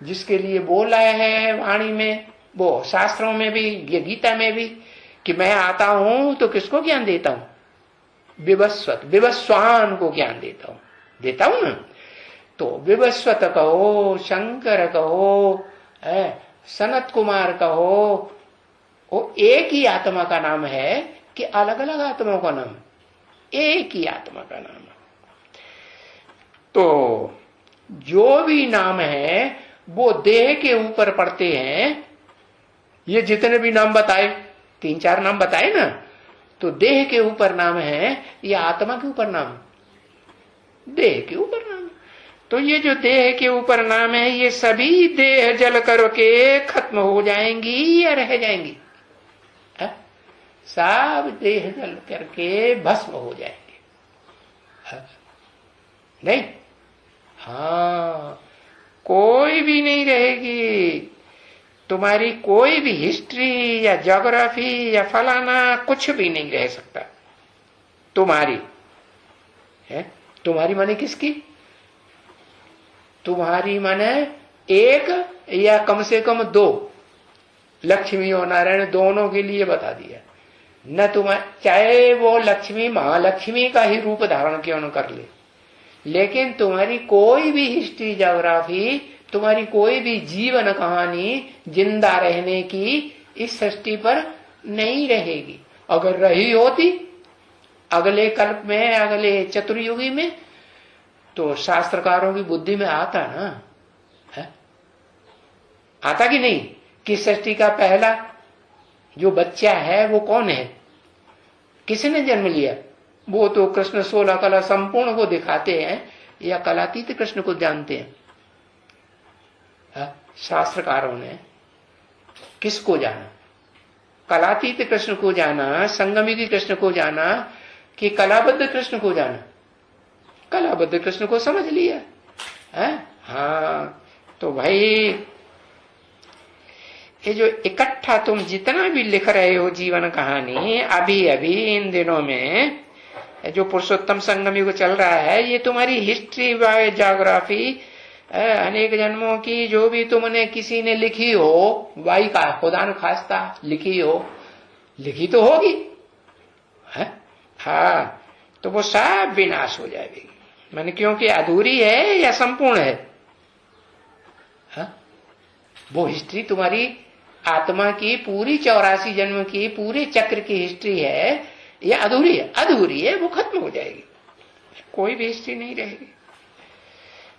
जिसके लिए बोला है वाणी में, वो शास्त्रों में भी, ये गीता में भी, कि मैं आता हूं तो किसको ज्ञान देता हूं? विवस्वत, विवस्वान को ज्ञान देता हूं ना। तो विवस्वत कहो, शंकर कहो, सनत कुमार कहो, वो एक ही आत्मा का नाम है कि अलग अलग आत्माओं का नाम? एक ही आत्मा का नाम है। तो जो भी नाम है वो देह के ऊपर पड़ते हैं। ये जितने भी नाम बताए, 3-4 नाम बताए ना, तो देह के ऊपर नाम है या आत्मा के ऊपर नाम? देह के ऊपर नाम। तो ये जो देह के ऊपर नाम है, ये सभी देह जल करके खत्म हो जाएंगी या रह जाएंगी? सब देह जल करके भस्म हो जाएंगे। नहीं, हाँ, कोई भी नहीं रहेगी। तुम्हारी कोई भी हिस्ट्री या ज्योग्राफी या फलाना कुछ भी नहीं रह सकता तुम्हारी है। तुम्हारी माने किसकी? तुम्हारी माने एक या कम से कम 2, लक्ष्मी और नारायण दोनों के लिए बता दिया न। चाहे वो लक्ष्मी महालक्ष्मी का ही रूप धारण क्यों न कर ले, लेकिन तुम्हारी कोई भी हिस्ट्री ज्योग्राफी, तुम्हारी कोई भी जीवन कहानी जिंदा रहने की इस सृष्टि पर नहीं रहेगी। अगर रही होती अगले कल्प में, अगले चतुर्युगी में, तो शास्त्रकारों की बुद्धि में आता ना है? आता कि नहीं? कि सृष्टि का पहला जो बच्चा है वो कौन है, किसने जन्म लिया? वो तो कृष्ण 16 कला संपूर्ण को दिखाते हैं या कलातीत कृष्ण को जानते हैं? शास्त्रकारों ने किसको जाना? कलातीत कृष्ण को जाना, संगमिकी कृष्ण को जाना, कि कलाबद्ध कृष्ण को जाना? कलाबद्ध कृष्ण को समझ लिया है। हाँ, तो भाई ये जो इकट्ठा तुम जितना भी लिख रहे हो जीवन कहानी, अभी अभी इन दिनों में जो पुरुषोत्तम संगम युग चल रहा है, ये तुम्हारी हिस्ट्री ज्योग्राफी अनेक जन्मों की जो भी तुमने किसी ने लिखी हो, वाई का खुदा न खास्ता लिखी हो, लिखी तो होगी है? हाँ, तो वो सब विनाश हो जाएगी। मैंने क्योंकि अधूरी है या संपूर्ण है? वो हिस्ट्री तुम्हारी आत्मा की पूरी 84 जन्म की पूरे चक्र की हिस्ट्री है या अधूरी है? अधूरी है, वो खत्म हो जाएगी, कोई भी हिस्ट्री नहीं रहेगी,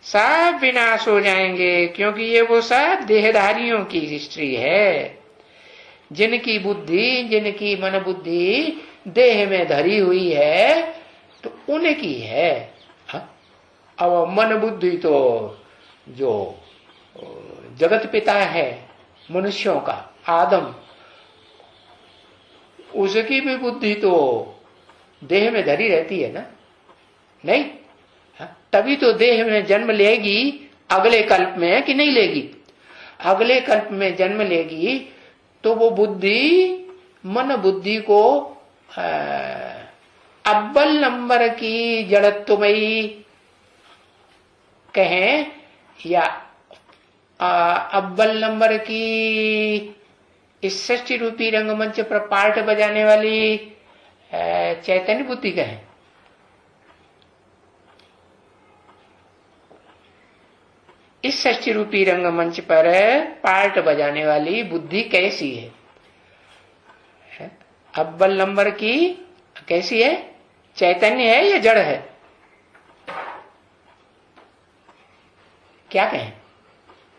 सब विनाश हो जाएंगे। क्योंकि ये वो सब देहधारियों की हिस्ट्री है, जिनकी बुद्धि, जिनकी मन बुद्धि देह में धरी हुई है, तो उनकी है। अब मन बुद्धि तो जो जगत पिता है मनुष्यों का, आदम, उसकी भी बुद्धि तो देह में धरी रहती है ना? नहीं, तभी तो देह में जन्म लेगी अगले कल्प में, कि नहीं लेगी? अगले कल्प में जन्म लेगी तो वो बुद्धि, मन बुद्धि को अव्वल नंबर की जड़त्वमयी कहें या अव्वल नंबर की इस सृष्टि रूपी रंगमंच पर पार्ट बजाने वाली चैतन्य बुद्धि कहें। इस सृष्टि रूपी रंगमंच पर पार्ट बजाने वाली बुद्धि कैसी है? अव्वल नंबर की कैसी है? चैतन्य है या जड़ है? क्या कहें?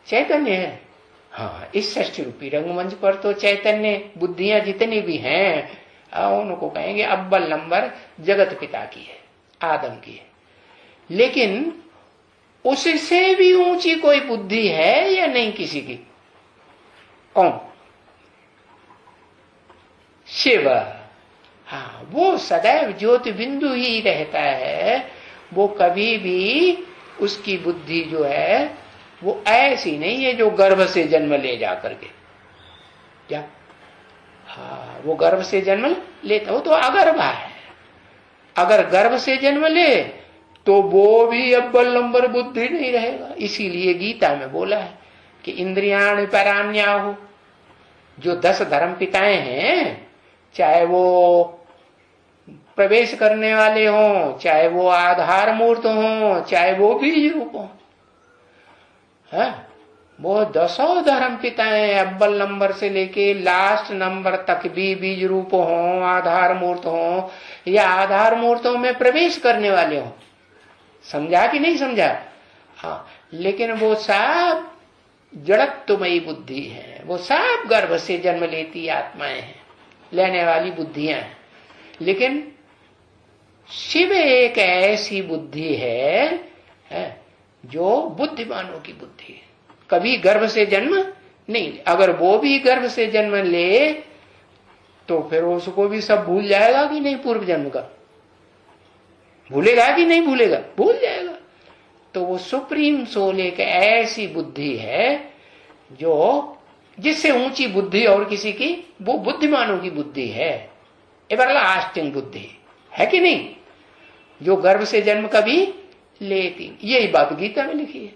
चैतन्य है। हाँ, इस सृष्टि रूपी रंगमंच पर तो चैतन्य बुद्धियां जितनी भी हैं उनको कहेंगे अव्वल नंबर जगत पिता की है, आदम की है। लेकिन उससे भी ऊंची कोई बुद्धि है या नहीं किसी की? कौन? शिव। हाँ, वो सदैव ज्योति बिंदु ही रहता है, वो कभी भी उसकी बुद्धि जो है वो ऐसी नहीं है जो गर्भ से जन्म ले जा करके। क्या? हाँ, वो गर्भ से जन्म लेता, वो तो अगर्भा है। अगर गर्भ से जन्म ले तो वो भी अव्वल नंबर बुद्धि नहीं रहेगा। इसीलिए गीता में बोला है कि इंद्रियाण परान्याहु, जो 10 धर्म पिताएं हैं, चाहे वो प्रवेश करने वाले हों, चाहे वो आधार मूर्त हों, चाहे वो बीज रूप हों, वो 10 धर्म पिताएं अव्वल नंबर से लेके लास्ट नंबर तक भी बीज रूप हों, आधार मूर्त हों या आधार मूर्तों में प्रवेश करने वाले हों। समझा कि नहीं समझा? हाँ, लेकिन वो सब जड़त्वमयी बुद्धि है, वो सब गर्भ से जन्म लेती आत्माएं हैं, लेने वाली बुद्धियां हैं। लेकिन शिव एक ऐसी बुद्धि है जो बुद्धिमानों की बुद्धि है, कभी गर्भ से जन्म नहीं ले। अगर वो भी गर्भ से जन्म ले तो फिर उसको भी सब भूल जाएगा कि नहीं? पूर्व जन्म का भूलेगा कि नहीं भूलेगा? भूल जाएगा। तो वो सुप्रीम सोल एक ऐसी बुद्धि है जो, जिससे ऊंची बुद्धि और किसी की, वो बुद्धिमानों की बुद्धि है, एवरलास्टिंग बुद्धि है कि नहीं? जो गर्भ से जन्म कभी लेती। यही बात गीता में लिखी है,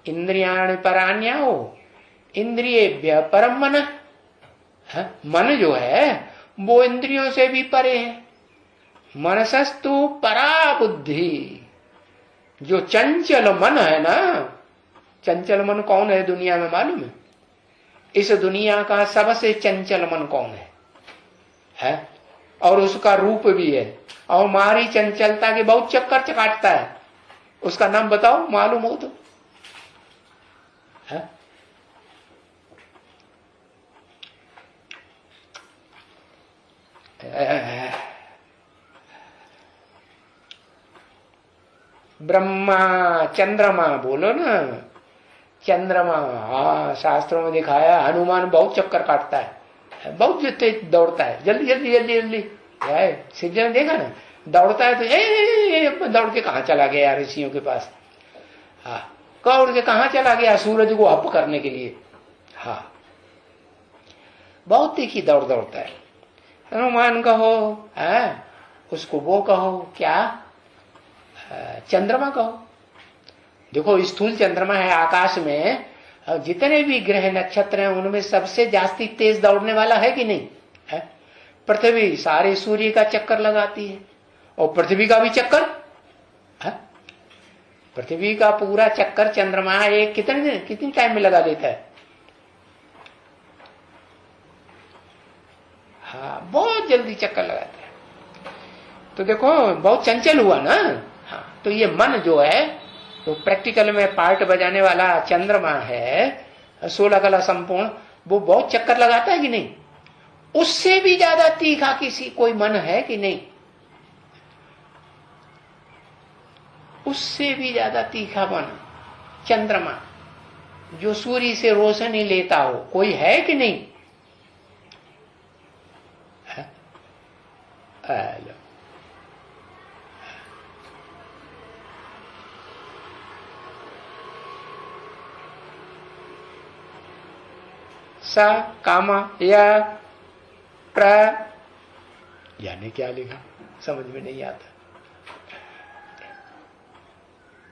इंद्रियाण परान्याओ इंद्रियेभ्य परम मन। मन जो है वो इंद्रियों से भी परे है। मनसस्तु परा बुद्धि। जो चंचल मन है ना, चंचल मन कौन है दुनिया में मालूम है? इस दुनिया का सबसे चंचल मन कौन है? और उसका रूप भी है और हमारी चंचलता के बहुत चक्कर काटता है। उसका नाम बताओ, मालूम हो तो। है? ब्रह्मा चंद्रमा बोलो ना, चंद्रमा। हाँ, शास्त्रों में दिखाया हनुमान बहुत चक्कर काटता है, बहुत तेज दौड़ता है, जल्दी जल्दी जल्दी जल्दी। सिद्धि ने देखा ना, दौड़ता है तो दौड़ के कहाँ चला गया ऋषियों के पास? हाँ, दौड़ के कहाँ चला गया? सूरज को अप करने के लिए। हाँ, बहुत तीखी दौड़ दौड़ता है। हनुमान कहो, उसको वो कहो, क्या चंद्रमा कहो। देखो, स्थूल चंद्रमा है आकाश में, जितने भी ग्रह नक्षत्र हैं उनमें सबसे जास्ती तेज दौड़ने वाला है कि नहीं? है। पृथ्वी सारे सूर्य का चक्कर लगाती है और पृथ्वी का भी चक्कर है? पृथ्वी का पूरा चक्कर चंद्रमा एक कितनी टाइम में लगा देता है? हाँ, बहुत जल्दी चक्कर लगाता है। तो देखो, बहुत चंचल हुआ ना। हाँ, तो ये मन जो है तो प्रैक्टिकल में पार्ट बजाने वाला चंद्रमा है, 16 कला संपूर्ण, वो बहुत चक्कर लगाता है कि नहीं? उससे भी ज्यादा तीखा किसी कोई मन है कि नहीं? उससे भी ज्यादा तीखा मन चंद्रमा, जो सूर्य से रोशनी लेता हो, कोई है कि नहीं? है? सा कामा या प्र, यानी क्या लिखा समझ में नहीं आता।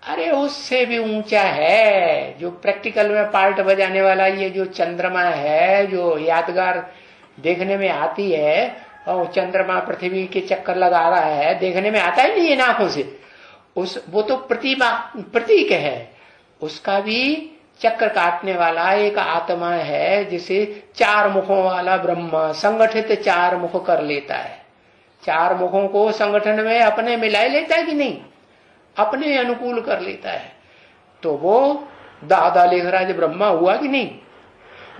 अरे उससे भी ऊंचा है जो प्रैक्टिकल में पार्ट बजाने वाला, ये जो चंद्रमा है जो यादगार देखने में आती है, और चंद्रमा पृथ्वी के चक्कर लगा रहा है, देखने में आता ही नहीं है आंखों से, उस वो तो प्रतीक है। उसका भी चक्र काटने वाला एक आत्मा है, जिसे 4 मुखों वाला ब्रह्मा संगठित 4 मुख कर लेता है। 4 मुखों को संगठन में अपने मिला लेता है कि नहीं, अपने अनुकूल कर लेता है। तो वो दादा लेखराज ब्रह्मा हुआ कि नहीं।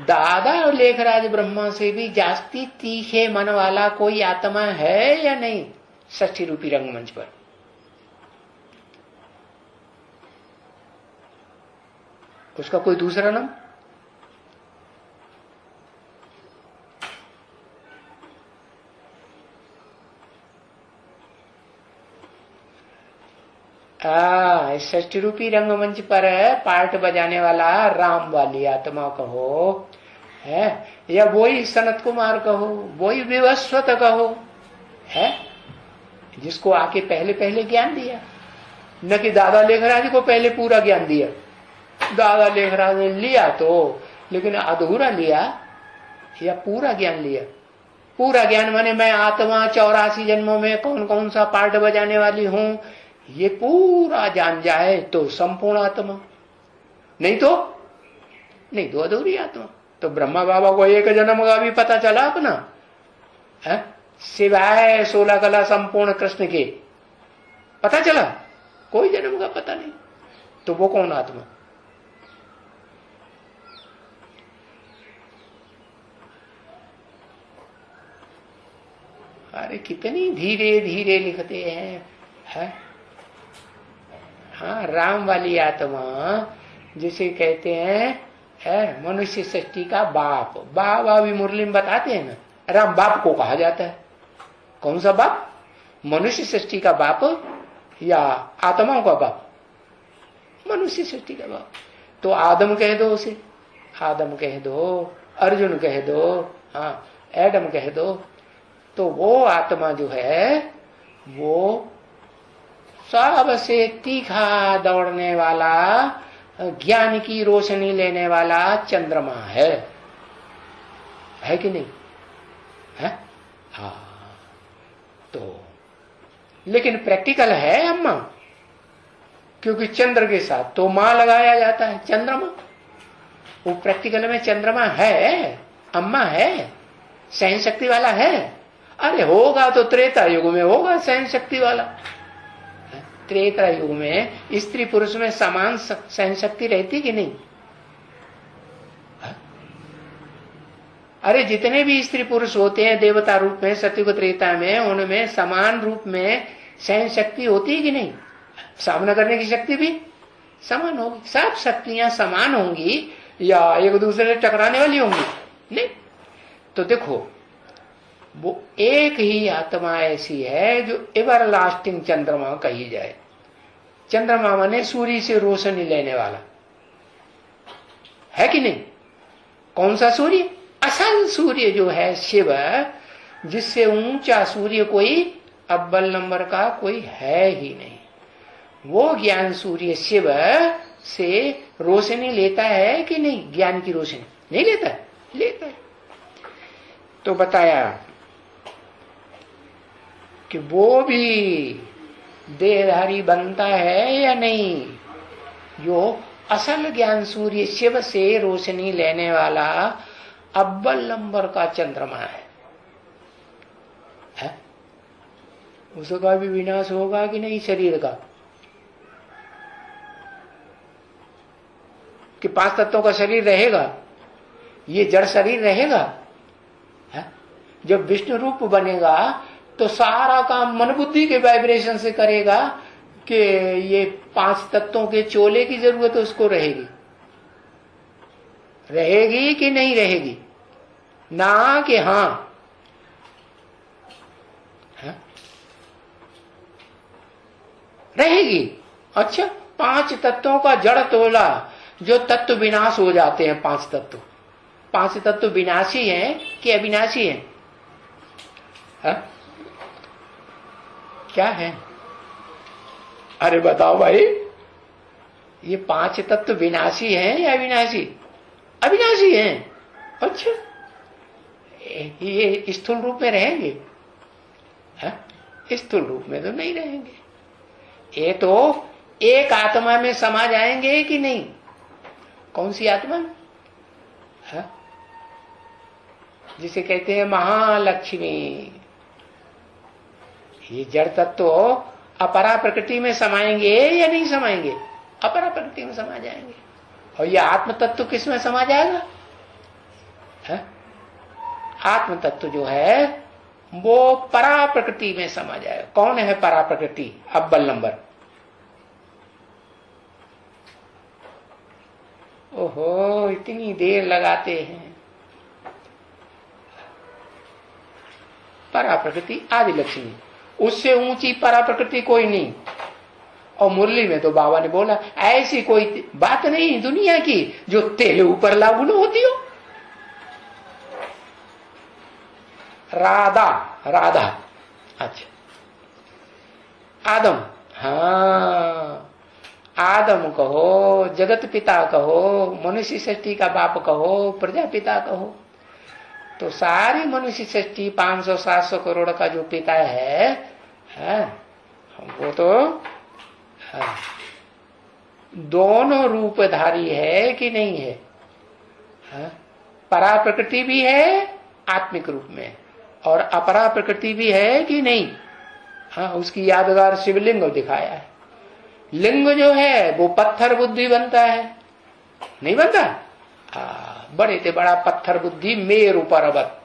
दादा और लेखराज ब्रह्मा से भी जास्ती तीखे मन वाला कोई आत्मा है या नहीं षष्ठी रूपी रंगमंच पर। उसका कोई दूसरा नाम? षष्ठी रूपी रंगमंच पर पार्ट बजाने वाला राम वाली आत्मा कहो है, या वही सनत कुमार कहो, वही विवस्वत कहो है, जिसको आके पहले पहले ज्ञान दिया, न कि दादा लेखराज को पहले पूरा ज्ञान दिया। दादा लेखराज ने लिया तो, लेकिन अधूरा लिया या पूरा ज्ञान लिया। पूरा ज्ञान माने मैं आत्मा 84 जन्मों में कौन कौन सा पार्ट बजाने वाली हूं, ये पूरा जान जाए तो संपूर्ण आत्मा, नहीं तो अधूरी आत्मा। तो ब्रह्मा बाबा को एक जन्म का भी पता चला अपना है? सिवाय 16 कला संपूर्ण कृष्ण के पता चला, कोई जन्म का पता नहीं। तो वो कौन आत्मा? अरे कितनी धीरे धीरे लिखते हैं है? हाँ, राम वाली आत्मा जिसे कहते हैं है मनुष्य सृष्टि का बाप। बाबा भी मुरली में बताते हैं ना, राम बाप को कहा जाता है। कौन सा बाप? मनुष्य सृष्टि का बाप या आत्माओं का बाप? मनुष्य सृष्टि का बाप। तो आदम कह दो उसे, आदम कह दो, अर्जुन कह दो, हाँ एडम कह दो। तो वो आत्मा जो है वो सबसे तीखा दौड़ने वाला, ज्ञान की रोशनी लेने वाला चंद्रमा है कि नहीं है? हाँ। तो लेकिन प्रैक्टिकल है अम्मा, क्योंकि चंद्र के साथ तो मां लगाया जाता है चंद्रमा। वो प्रैक्टिकल में चंद्रमा है, अम्मा है, सहन शक्ति वाला है। अरे होगा तो त्रेता युग में होगा सहन शक्ति वाला। त्रेता युग में स्त्री पुरुष में समान सहन शक्ति रहती कि नहीं? अरे जितने भी स्त्री पुरुष होते हैं देवता रूप में सतयुग त्रेता में, उनमें समान रूप में सहन शक्ति होती है कि नहीं? सामना करने की शक्ति भी समान होगी। सब शक्तियां समान होंगी या एक दूसरे से टकराने वाली होंगी? नहीं। तो देखो वो एक ही आत्मा ऐसी है जो एवर लास्टिंग चंद्रमा कही जाए। चंद्रमा माने सूर्य से रोशनी लेने वाला है कि नहीं? कौन सा सूर्य? असल सूर्य जो है शिव, जिससे ऊंचा सूर्य कोई अव्वल नंबर का कोई है ही नहीं। वो ज्ञान सूर्य शिव से रोशनी लेता है कि नहीं? ज्ञान की रोशनी नहीं लेता है? लेता है। तो बताया कि वो भी देहधारी बनता है या नहीं? जो असल ज्ञान सूर्य शिव से रोशनी लेने वाला अव्वल नंबर का चंद्रमा है? उसका भी विनाश होगा कि नहीं शरीर का? कि 5 तत्वों का शरीर रहेगा, ये जड़ शरीर रहेगा है? जब विष्णु रूप बनेगा तो सारा काम मन बुद्धि के वाइब्रेशन से करेगा कि ये 5 तत्वों के चोले की जरूरत उसको रहेगी कि नहीं रहेगी? ना कि हाँ है? रहेगी। अच्छा, 5 तत्वों का जड़ तोला, जो तत्व विनाश हो जाते हैं 5 तत्व, पांच तत्व विनाशी हैं कि अविनाशी हैं? हा? क्या है? अरे बताओ भाई, ये पांच तत्व विनाशी हैं या अविनाशी? अविनाशी हैं। अच्छा, ये स्थूल रूप में रहेंगे? हा? स्थूल रूप में तो नहीं रहेंगे। ये तो एक आत्मा में समा जाएंगे कि नहीं? कौन सी आत्मा? हा? जिसे कहते हैं महालक्ष्मी। ये जड़ तत्व अपरा प्रकृति में समाएंगे या नहीं समाएंगे? अपरा प्रकृति में समा जाएंगे। और ये आत्म तत्व किस में समा जाएगा? है? आत्म तत्व जो है वो परा प्रकृति में समा जाएगा। कौन है परा प्रकृति? अव्वल नंबर। ओहो, इतनी देर लगाते हैं। परा प्रकृति आदि लक्ष्मी, उससे ऊंची परा प्रकृति कोई नहीं। और मुरली में तो बाबा ने बोला ऐसी कोई बात नहीं दुनिया की जो तेरे ऊपर लागू न होती हो। राधा, राधा, अच्छा, आदम, हाँ, आदम कहो, जगत पिता कहो, मनुष्य सृष्टि का बाप कहो, प्रजापिता कहो, तो सारी मनुष्य सृष्टि 500-700 करोड़ का जो पिता है वो तो दोनों रूपधारी है कि नहीं है? परा प्रकृति भी है आत्मिक रूप में और अपरा प्रकृति भी है कि नहीं? उसकी यादगार शिवलिंग दिखाया है। लिंग जो है वो पत्थर बुद्धि बनता है, नहीं बनता? बड़े से बड़ा पत्थर बुद्धि मेरु पर्वत,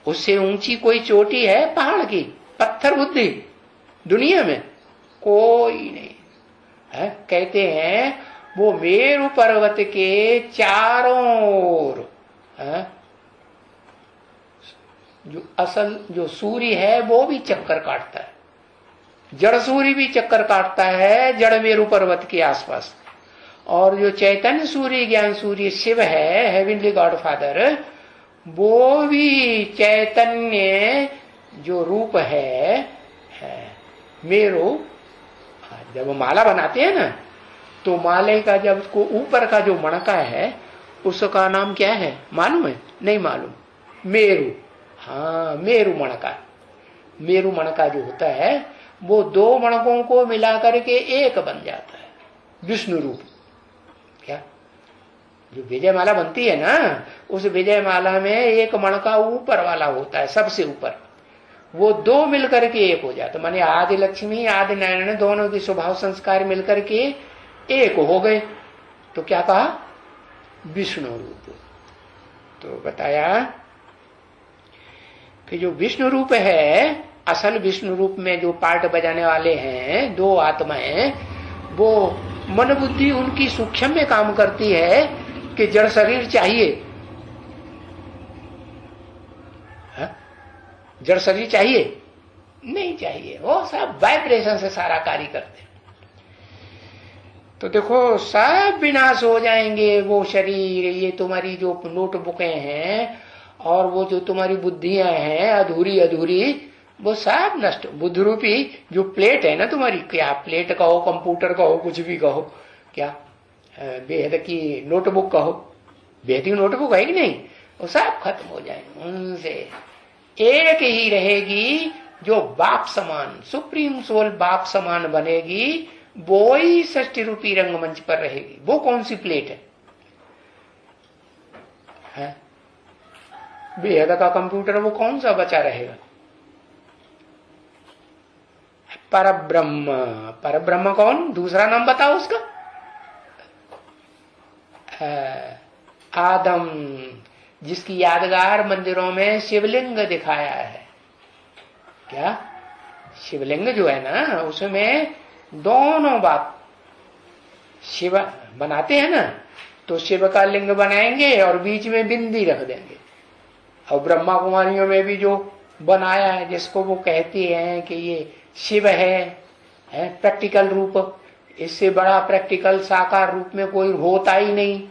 उससे ऊंची कोई चोटी है पहाड़ की? पत्थर बुद्धि दुनिया में कोई नहीं है। कहते हैं वो मेरु पर्वत के चारों ओर जो असल जो सूर्य है वो भी चक्कर काटता है, जड़ सूर्य भी चक्कर काटता है जड़ मेरु पर्वत के आसपास। और जो चैतन्य सूर्य ज्ञान सूर्य शिव है, हेवनली गॉड फादर, वो भी चैतन्य जो रूप है मेरु। जब माला बनाते हैं ना तो माले का जब उसको ऊपर का जो मणका है उसका नाम क्या है मालूम है? नहीं मालूम। मेरु, हाँ, मेरु मणका। मेरु मणका जो होता है वो दो मणकों को मिलाकर के एक बन जाता है, विष्णु रूप। क्या जो विजय माला बनती है ना, उस विजय माला में एक मणका ऊपर वाला होता है, सबसे ऊपर, वो दो मिलकर के एक हो जाता। माने आदि लक्ष्मी आदि नारायण दोनों के स्वभाव संस्कार मिलकर के एक हो गए, तो क्या कहा? विष्णु रूप। तो बताया कि जो विष्णु रूप है, असल विष्णु रूप में जो पार्ट बजाने वाले हैं दो आत्माएं, वो मन बुद्धि उनकी सूक्ष्म में काम करती है कि जड़ शरीर चाहिए। जड़ शरीर चाहिए? नहीं चाहिए। वो सब वाइब्रेशन से सारा कार्य करते हैं। तो देखो सब विनाश हो जाएंगे वो शरीर, ये तुम्हारी जो नोटबुकें हैं और वो जो तुम्हारी बुद्धियां हैं अधूरी अधूरी, वो सब नष्ट। बुद्ध रूपी जो प्लेट है ना तुम्हारी, क्या प्लेट कहो, कंप्यूटर कहो, कुछ भी कहो, क्या बेहद की नोटबुक कहो, बेहद की नोटबुक है कि नहीं, वो सब खत्म हो जाएंगे। उनसे एक ही रहेगी जो बाप समान, सुप्रीम सोल बाप समान बनेगी, वो ही सृष्टि रूपी रंगमंच पर रहेगी। वो कौन सी प्लेट है? बेहद का कंप्यूटर वो कौन सा बचा रहेगा? परब्रह्म। परब्रह्म कौन? दूसरा नाम बताओ उसका। आदम, जिसकी यादगार मंदिरों में शिवलिंग दिखाया है। क्या शिवलिंग जो है ना उसमें दोनों बात, शिव बनाते हैं ना तो शिव का लिंग बनाएंगे और बीच में बिंदी रख देंगे। और ब्रह्मा कुमारियों में भी जो बनाया है जिसको वो कहती हैं कि ये शिव है प्रैक्टिकल रूप, इससे बड़ा प्रैक्टिकल साकार रूप में कोई होता ही नहीं,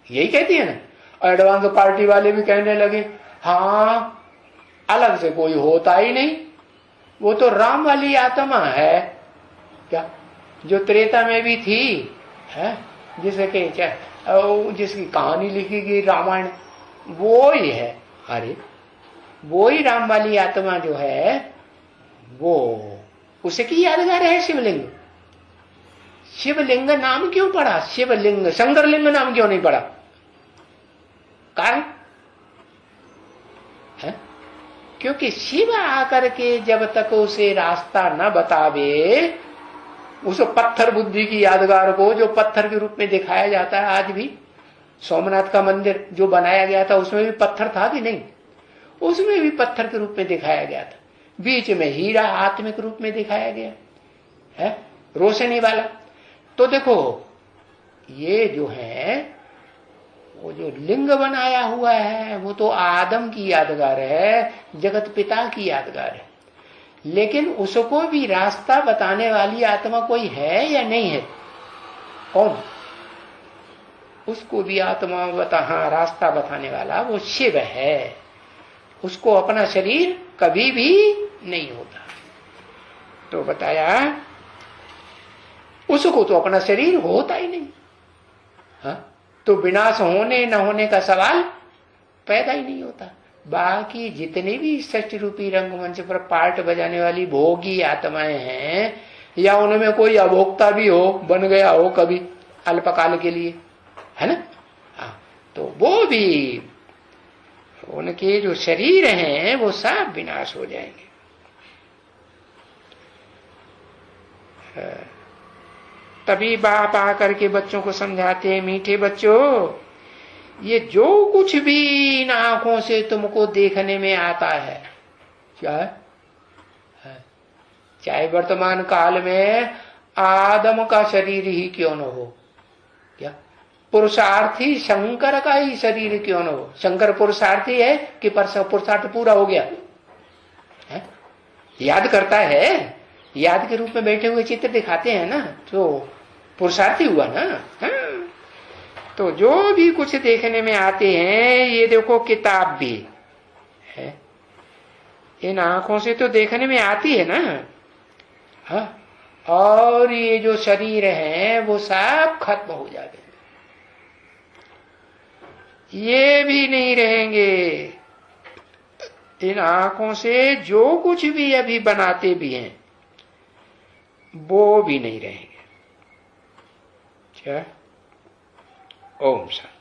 यही कहती है ना। एडवांस पार्टी वाले भी कहने लगे हाँ अलग से कोई होता ही नहीं, वो तो राम वाली आत्मा है क्या, जो त्रेता में भी थी है, जिसकी कहानी लिखी गई रामायण, वो ही है। अरे वो ही राम वाली आत्मा जो है वो उसकी यादगार है शिवलिंग। शिवलिंग नाम क्यों पड़ा, शिवलिंग शंकरलिंग नाम क्यों नहीं पड़ा, कारण है क्योंकि शिव आकर के जब तक उसे रास्ता न बतावे, उस पत्थर बुद्धि की यादगार को जो पत्थर के रूप में दिखाया जाता है आज भी, सोमनाथ का मंदिर जो बनाया गया था उसमें भी पत्थर था कि नहीं, उसमें भी पत्थर के रूप में दिखाया गया था, बीच में हीरा आत्मिक रूप में दिखाया गया है, रोशनी वाला। तो देखो ये जो है वो जो लिंग बनाया हुआ है वो तो आदम की यादगार है, जगत पिता की यादगार है, लेकिन उसको भी रास्ता बताने वाली आत्मा कोई है या नहीं है, कौन, उसको भी आत्मा हाँ रास्ता बताने वाला वो शिव है, उसको अपना शरीर कभी भी नहीं होता। तो बताया उसको तो अपना शरीर होता ही नहीं, हाँ तो विनाश होने न होने का सवाल पैदा ही नहीं होता। बाकी जितने भी षष्ठ रूपी रंगमंच पर पार्ट बजाने वाली भोगी आत्माएं हैं, या उनमें कोई अभोक्ता भी हो, बन गया हो कभी अल्पकाल के लिए, है ना, हाँ तो वो भी उनके जो शरीर हैं वो सब विनाश हो जाएंगे। तभी बाप आकर के बच्चों को समझाते हैं, मीठे बच्चों ये जो कुछ भी इन आंखों से तुमको देखने में आता है, क्या है, चाहे वर्तमान काल में आदम का शरीर ही क्यों न हो, क्या पुरुषार्थी शंकर का ही शरीर क्यों न हो, शंकर पुरुषार्थी है कि पुरुषार्थ पूरा हो गया है? याद करता है, याद के रूप में बैठे हुए चित्र दिखाते हैं ना, तो पुरुषार्थी हुआ ना। हाँ। तो जो भी कुछ देखने में आते हैं, ये देखो किताब भी है, इन आंखों से तो देखने में आती है ना, हाँ, और ये जो शरीर है वो सब खत्म हो जाएंगे, ये भी नहीं रहेंगे। इन आंखों से जो कुछ भी अभी बनाते भी हैं वो भी नहीं रहेंगे। क्या? ओम शांति।